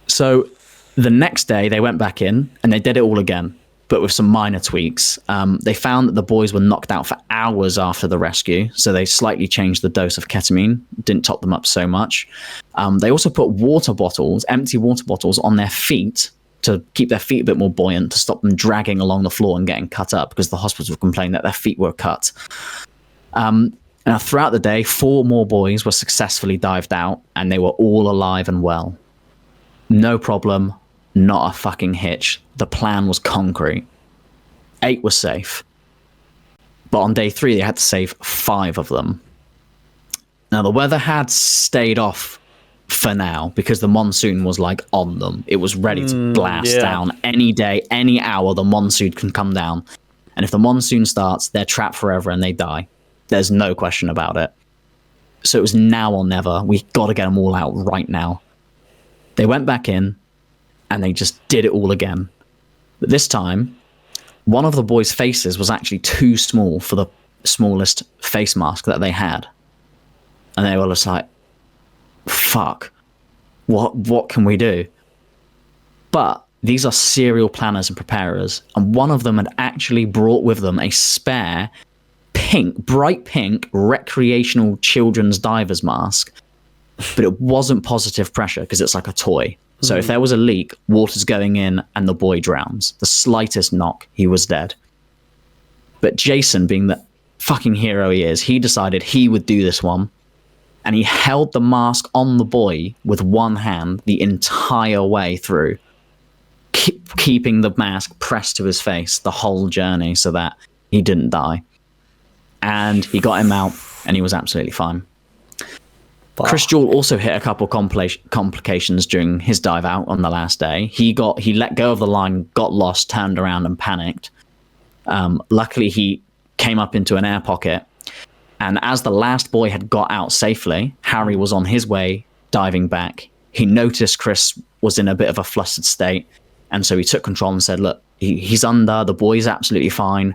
Speaker 3: So the next day they went back in and they did it all again, but with some minor tweaks. They found that the boys were knocked out for hours after the rescue, so they slightly changed the dose of ketamine, didn't top them up so much. They also put empty water bottles on their feet to keep their feet a bit more buoyant, to stop them dragging along the floor and getting cut up, because the hospital complained that their feet were cut. Now, throughout the day, 4 more boys were successfully dived out, and they were all alive and well. No problem, not a fucking hitch. The plan was concrete. 8 were safe. But on day 3, they had to save 5 of them. Now, the weather had stayed off for now because the monsoon was like on them. It was ready to blast down any day, any hour. The monsoon can come down. And if the monsoon starts, they're trapped forever and they die. There's no question about it. So it was now or never. We got to get them all out right now. They went back in and they just did it all again. But this time, one of the boys' faces was actually too small for the smallest face mask that they had. And they were just like, fuck, what can we do? But these are serial planners and preparers, and one of them had actually brought with them a spare bright pink recreational children's diver's mask, but it wasn't positive pressure because it's like a toy. So if there was a leak, water's going in and the boy drowns. The slightest knock, he was dead. But Jason, being the fucking hero he is, he decided he would do this one. And he held the mask on the boy with one hand the entire way through, keeping the mask pressed to his face the whole journey so that he didn't die. And he got him out, and he was absolutely fine. Chris Jewell also hit a couple complications during his dive out on the last day. He let go of the line, got lost, turned around, and panicked. Luckily, he came up into an air pocket. And as the last boy had got out safely, Harry was on his way diving back. He noticed Chris was in a bit of a flustered state. And so he took control and said, look, he's under, the boy's absolutely fine.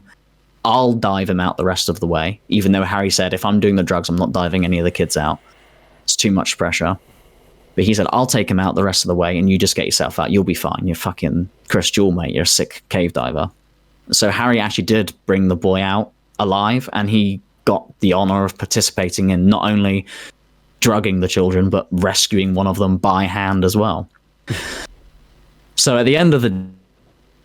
Speaker 3: I'll dive him out the rest of the way. Even though Harry said, if I'm doing the drugs, I'm not diving any of the kids out. It's too much pressure. But he said, I'll take him out the rest of the way and you just get yourself out. You'll be fine. You're fucking Chris Jewell, mate. You're a sick cave diver. So Harry actually did bring the boy out alive, and he got the honor of participating in not only drugging the children, but rescuing one of them by hand as well. So at the end of the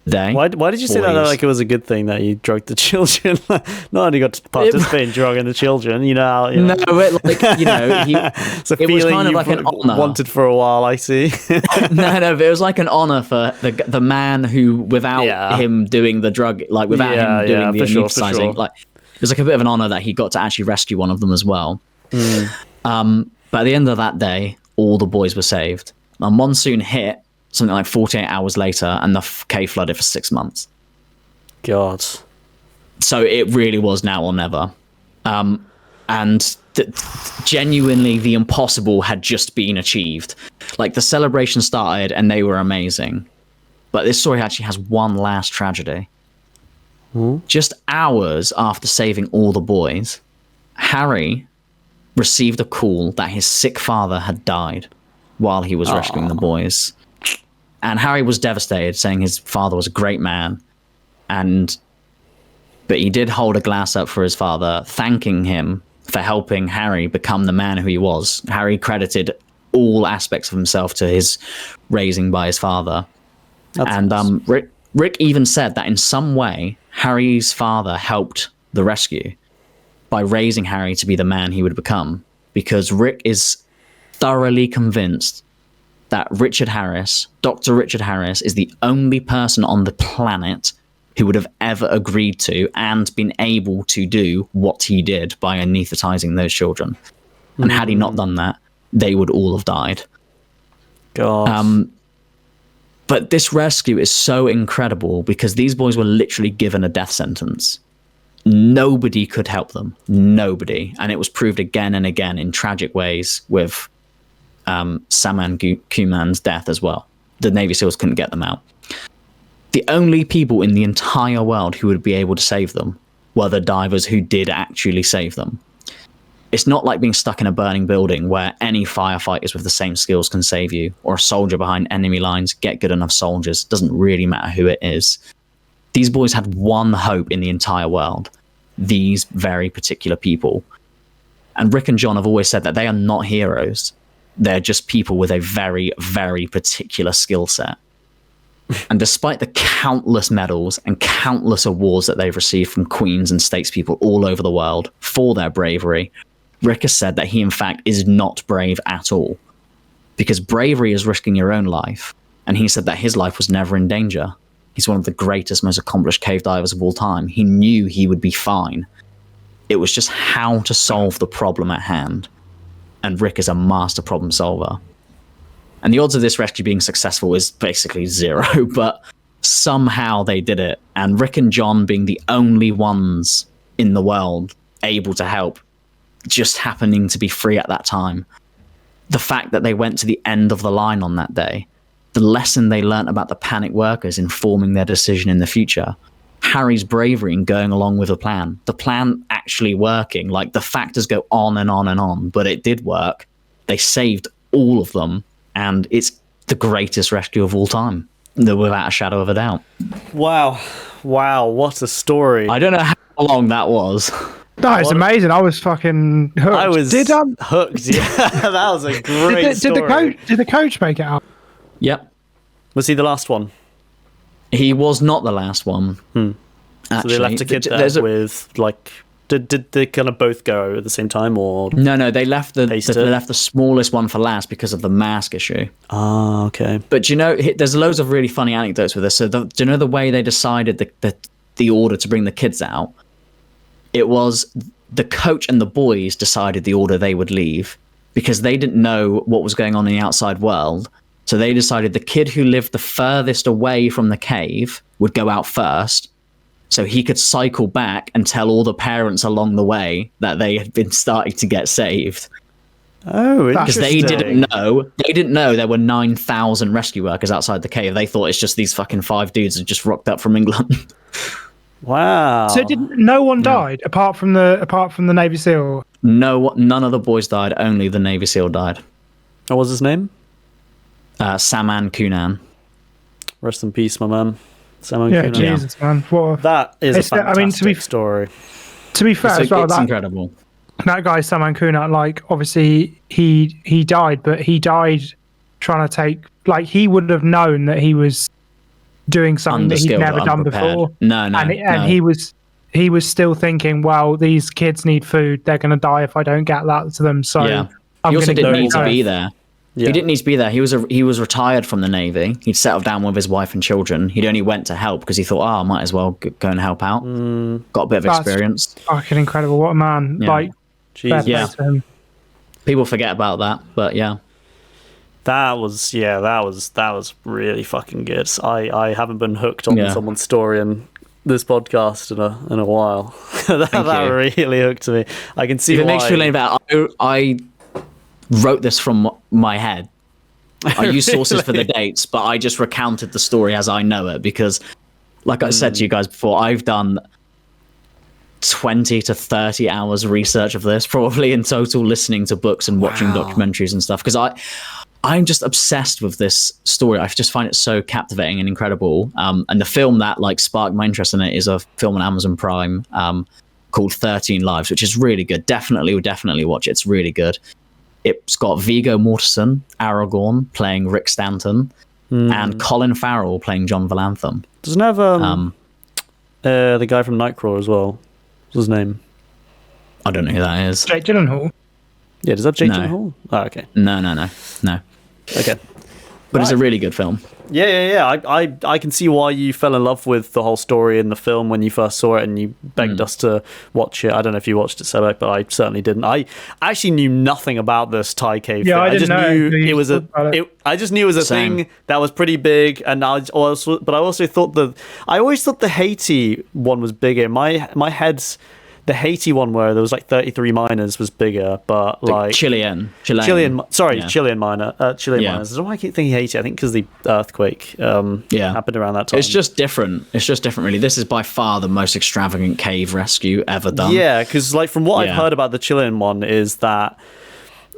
Speaker 3: day...
Speaker 1: Why did you say that like it was a good thing that you drugged the children? Not only got to participate in drugging the children, you know...
Speaker 3: No, it was kind of like an honor.
Speaker 1: Wanted for a while, I see.
Speaker 3: No, but it was like an honor for the man who, without him doing the drug, like without him doing the anesthetizing, like... It was like a bit of an honor that he got to actually rescue one of them as well. But at the end of that day, all the boys were saved. A monsoon hit something like 48 hours later, and the cave flooded for 6 months.
Speaker 1: God.
Speaker 3: So it really was now or never. And genuinely, the impossible had just been achieved. Like, the celebration started, and they were amazing. But this story actually has one last tragedy. Just hours after saving all the boys, Harry received a call that his sick father had died while he was rescuing the boys. And Harry was devastated, saying his father was a great man. But he did hold a glass up for his father, thanking him for helping Harry become the man who he was. Harry credited all aspects of himself to his raising by his father. That's awesome. Rick even said that in some way, Harry's father helped the rescue by raising Harry to be the man he would become, because Rick is thoroughly convinced that Dr. Richard Harris, is the only person on the planet who would have ever agreed to and been able to do what he did by anesthetizing those children. And had he not done that, they would all have died.
Speaker 1: God.
Speaker 3: But this rescue is so incredible because these boys were literally given a death sentence. Nobody could help them. Nobody. And it was proved again and again in tragic ways with Saman Kuman's death as well. The Navy SEALs couldn't get them out. The only people in the entire world who would be able to save them were the divers who did actually save them. It's not like being stuck in a burning building where any firefighters with the same skills can save you, or a soldier behind enemy lines, get good enough soldiers. Doesn't really matter who it is. These boys had one hope in the entire world. These very particular people. And Rick and John have always said that they are not heroes. They're just people with a very, very particular skill set. And despite the countless medals and countless awards that they've received from queens and statespeople all over the world for their bravery, Rick has said that he, in fact, is not brave at all. Because bravery is risking your own life. And he said that his life was never in danger. He's one of the greatest, most accomplished cave divers of all time. He knew he would be fine. It was just how to solve the problem at hand. And Rick is a master problem solver. And the odds of this rescue being successful is basically 0, but somehow they did it. And Rick and John being the only ones in the world able to help, just happening to be free at that time. The fact that they went to the end of the line on that day, the lesson they learnt about the panic workers informing their decision in the future, Harry's bravery in going along with the plan actually working, like the factors go on and on and on, but it did work. They saved all of them, and it's the greatest rescue of all time, without a shadow of a doubt.
Speaker 1: Wow, what a story!
Speaker 3: I don't know how long that was.
Speaker 2: No, it's amazing. I was fucking hooked.
Speaker 1: I was hooked. Yeah, that was a great story.
Speaker 2: Did the coach make it out?
Speaker 3: Yep.
Speaker 1: Was he the last one?
Speaker 3: He was not the last one.
Speaker 1: Actually, so they left a kid there with like. Did they kind of both go at the same time, or
Speaker 3: no? They left the smallest one for last because of the mask issue.
Speaker 1: Ah, okay.
Speaker 3: But there's loads of really funny anecdotes with this. So do you know the way they decided the order to bring the kids out? It was the coach and the boys decided the order they would leave because they didn't know what was going on in the outside world. So they decided the kid who lived the furthest away from the cave would go out first, so he could cycle back and tell all the parents along the way that they had been starting to get saved.
Speaker 1: Oh,
Speaker 3: because they didn't know there were 9,000 rescue workers outside the cave. They thought it's just these fucking 5 dudes had just rocked up from England.
Speaker 1: Wow.
Speaker 2: So no one died apart from the Navy SEAL?
Speaker 3: No, none of the boys died. Only the Navy SEAL died.
Speaker 1: What was his name?
Speaker 3: Saman Kunan.
Speaker 1: Rest in peace, my man. Saman
Speaker 2: Yeah,
Speaker 1: Kunan.
Speaker 2: Jesus, man.
Speaker 1: That is a fantastic story.
Speaker 2: To be fair, as well,
Speaker 3: it's incredible.
Speaker 2: That guy, Saman Kunan, like, obviously he died, but he died trying to take, like, he would have known that he was doing something that he'd never done before.
Speaker 3: No.
Speaker 2: He was still thinking, well, these kids need food. They're going to die if I don't get that to them. So
Speaker 3: yeah. He also didn't need to be there.
Speaker 1: Yeah.
Speaker 3: He didn't need to be there. He was retired from the Navy. He'd settled down with his wife and children. He'd only went to help because he thought, I might as well go and help out. Got a bit of experience.
Speaker 2: Fucking incredible. What a man.
Speaker 3: Yeah.
Speaker 2: Like,
Speaker 3: yeah. People forget about that, but yeah.
Speaker 1: That was really fucking good. I haven't been hooked on someone's story in this podcast in a while. that really hooked me. I can see
Speaker 3: if
Speaker 1: why.
Speaker 3: It makes you feel about. I wrote this from my head. I use sources for the dates, but I just recounted the story as I know it because, like I said to you guys before, I've done 20 to 30 hours research of this, probably in total, listening to books and watching documentaries and stuff, because I'm just obsessed with this story. I just find it so captivating and incredible. And the film that like sparked my interest in it is a film on Amazon Prime called 13 Lives, which is really good. Definitely watch it. It's really good. It's got Viggo Mortensen, Aragorn playing Rick Stanton, and Colin Farrell playing John Vallantham.
Speaker 1: Doesn't have the guy from Nightcrawler as well? What's his name?
Speaker 3: I don't know who that is.
Speaker 2: Jake Gyllenhaal.
Speaker 1: Yeah, does that have Jake Gyllenhaal? Oh, okay.
Speaker 3: No.
Speaker 1: Okay.
Speaker 3: But it's a really good film.
Speaker 1: Yeah. I can see why you fell in love with the whole story in the film when you first saw it, and you begged us to watch it. I don't know if you watched it, Sebek, but I certainly didn't. I actually knew nothing about this Thai cave thing.
Speaker 2: I just knew
Speaker 1: it was I just knew it was a thing that was pretty big, and I always thought the Haiti one was bigger. My head's. The Haiti one where there was like 33 miners was bigger, but like
Speaker 3: Chilean
Speaker 1: miners. I don't know why I keep thinking Haiti. I think because the earthquake happened around that time.
Speaker 3: It's just different. Really. This is by far the most extravagant cave rescue ever done.
Speaker 1: Yeah, because like from what I've heard about the Chilean one is that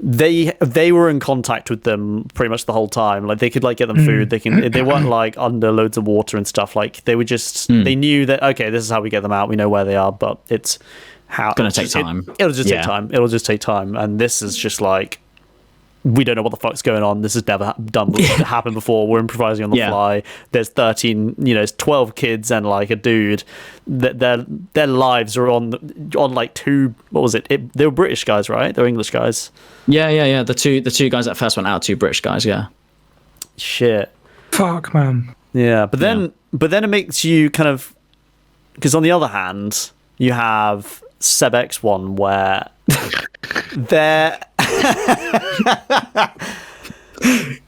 Speaker 1: they were in contact with them pretty much the whole time. Like they could like get them food. They weren't like under loads of water and stuff. Like they were just they knew that okay, this is how we get them out. We know where they are, but it's
Speaker 3: going to take time.
Speaker 1: It'll just take time. It'll just take time. And this is just like we don't know what the fuck's going on. This has never happened before. We're improvising on the fly. There's 12 kids and like a dude. Their lives are on like two. What was it? They were British guys, right? They're English guys.
Speaker 3: Yeah. The two guys that first went out, two British guys. Yeah.
Speaker 1: Shit.
Speaker 2: Fuck, man.
Speaker 1: Yeah, but then it makes you kind of, because on the other hand, you have Seb X1 where they're.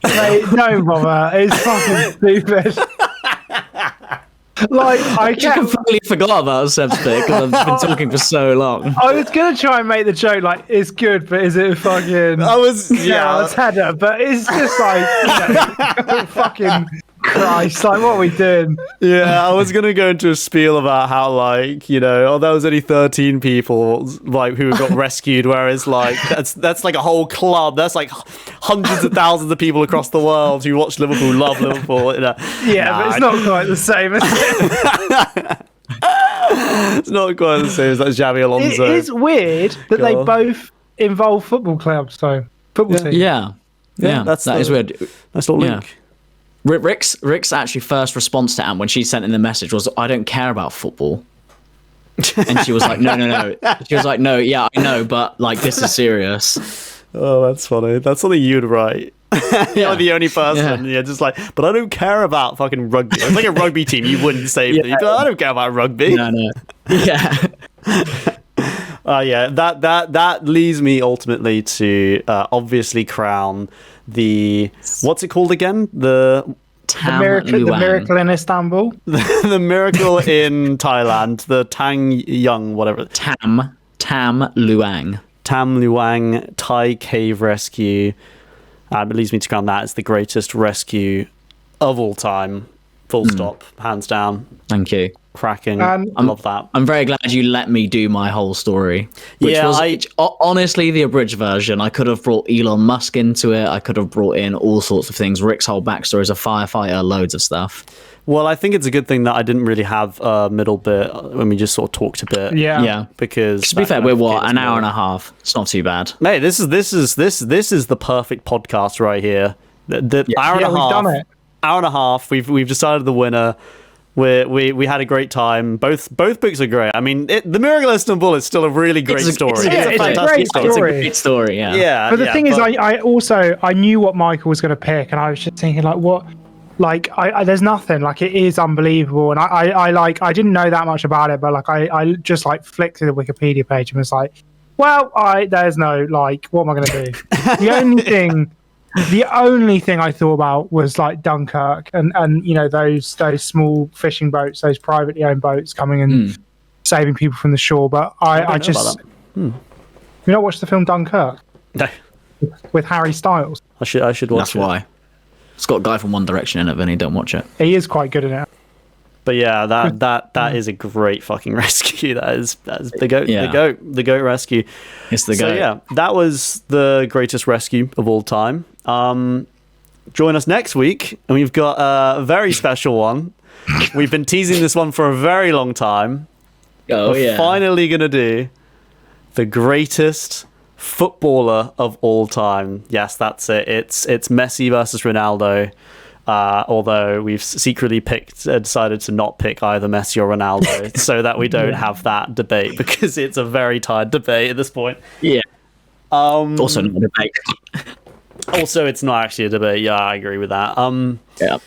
Speaker 2: Mate, don't bother. It's fucking stupid. Like, I
Speaker 3: completely forgot about Seb's pick because I've been talking for so long.
Speaker 2: I was gonna try and make the joke like it's good, but is it fucking? It's header, but it's just like fucking Christ, like what are we doing?
Speaker 1: Yeah, I was gonna go into a spiel about how like there was only 13 people like who got rescued, whereas like that's like a whole club. That's like hundreds of thousands of people across the world who watch Liverpool, love Liverpool.
Speaker 2: Yeah, but it's not quite the same. Is it?
Speaker 1: It's not quite the same as that Xabi Alonso.
Speaker 2: It is weird that they both involve football clubs, though. Football team.
Speaker 3: Yeah, that is weird.
Speaker 1: Nice little link.
Speaker 3: Rick's actually first response to Anne when she sent in the message was, "I don't care about football," and she was like, "No." She was like, "No, yeah, I know, but like this is serious."
Speaker 1: Oh, that's funny. That's something you'd write. You're the only person. Yeah, just like, but I don't care about fucking rugby. It's like a rugby team. You wouldn't say, I don't care about rugby.
Speaker 3: No. Yeah.
Speaker 1: That leads me ultimately to obviously crown the what's it called again? The
Speaker 2: miracle in Istanbul.
Speaker 1: The miracle in Thailand. The Tang Young, whatever.
Speaker 3: Tam Luang.
Speaker 1: Tam Luang Thai cave rescue. It leads me to crown that as the greatest rescue of all time. Full stop, hands down.
Speaker 3: Thank you.
Speaker 1: Cracking. I love that.
Speaker 3: I'm very glad you let me do my whole story. Which was honestly the abridged version. I could have brought Elon Musk into it. I could have brought in all sorts of things. Rick's whole backstory is a firefighter, loads of stuff.
Speaker 1: Well, I think it's a good thing that I didn't really have a middle bit when we just sort of talked a bit.
Speaker 3: Yeah.
Speaker 1: Because
Speaker 3: to be fair, we're an hour and a half. It's not too bad.
Speaker 1: Mate, this is the perfect podcast right here. The hour and a half.
Speaker 2: We've done it.
Speaker 1: Hour and a half. We've decided the winner. We had a great time. Both books are great. I mean, The Miracle in Istanbul is still a really great story.
Speaker 2: It's a fantastic story.
Speaker 3: It's a great story. Yeah.
Speaker 2: But the thing is, I knew what Michael was going to pick, and I was just thinking like, what? Like, there's nothing. Like, it is unbelievable, and I didn't know that much about it, but like, I just like flicked through the Wikipedia page and was like, well, there's no like, what am I going to do? The only thing I thought about was like Dunkirk and those small fishing boats, those privately owned boats coming and saving people from the shore. But I just you not watched the film Dunkirk?
Speaker 1: No.
Speaker 2: With Harry Styles.
Speaker 1: I should watch it.
Speaker 3: That's why. It's got a guy from One Direction in it, Vinny. Don't watch it.
Speaker 2: He is quite good in it.
Speaker 1: But yeah, that is a great fucking rescue. That is the goat. Yeah. The goat rescue.
Speaker 3: It's the goat.
Speaker 1: So yeah, that was the greatest rescue of all time. Join us next week, and we've got a very special one. We've been teasing this one for a very long time. We're finally gonna do the greatest footballer of all time. Yes, that's it. It's Messi versus Ronaldo. Although we've secretly decided to not pick either Messi or Ronaldo so that we don't have that debate, because it's a very tired debate at this point.
Speaker 3: Yeah. Also not a debate.
Speaker 1: Also, it's not actually a debate. Yeah, I agree with that.
Speaker 3: Yeah.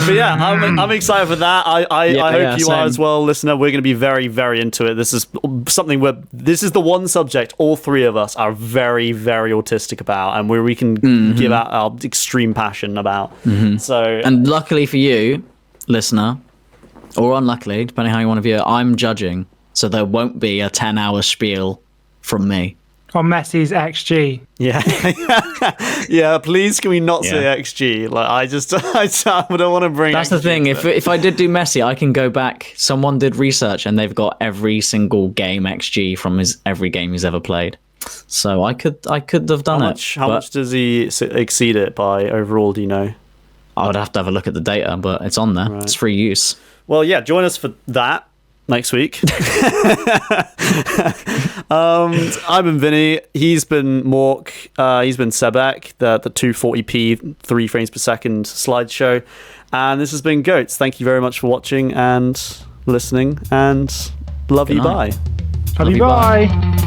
Speaker 1: But yeah, I'm excited for that. I hope you are as well, listener. We're going to be very, very into it. This is something this is the one subject all three of us are very, very autistic about, and where we can give out our extreme passion about. So,
Speaker 3: and luckily for you, listener, or unluckily, depending how you want to view it, I'm judging, so there won't be a 10-hour spiel from me.
Speaker 2: On Messi's XG.
Speaker 1: Yeah. Yeah, please can we not say XG? Like I don't want to bring
Speaker 3: That's
Speaker 1: XG
Speaker 3: the thing. If I did do Messi, I can go back. Someone did research and they've got every single game XG from every game he's ever played. So I could have done it.
Speaker 1: How much does he exceed it by overall, do you know?
Speaker 3: I would have to have a look at the data, but it's on there. Right. It's free use.
Speaker 1: Well, yeah, join us for that. next week. I've been Vinny. He's been Mork. He's been Sebek, the 240p 3 frames per second slideshow, and this has been Goats. Thank you very much for watching and listening, and love you. Bye.
Speaker 2: Love you. Bye.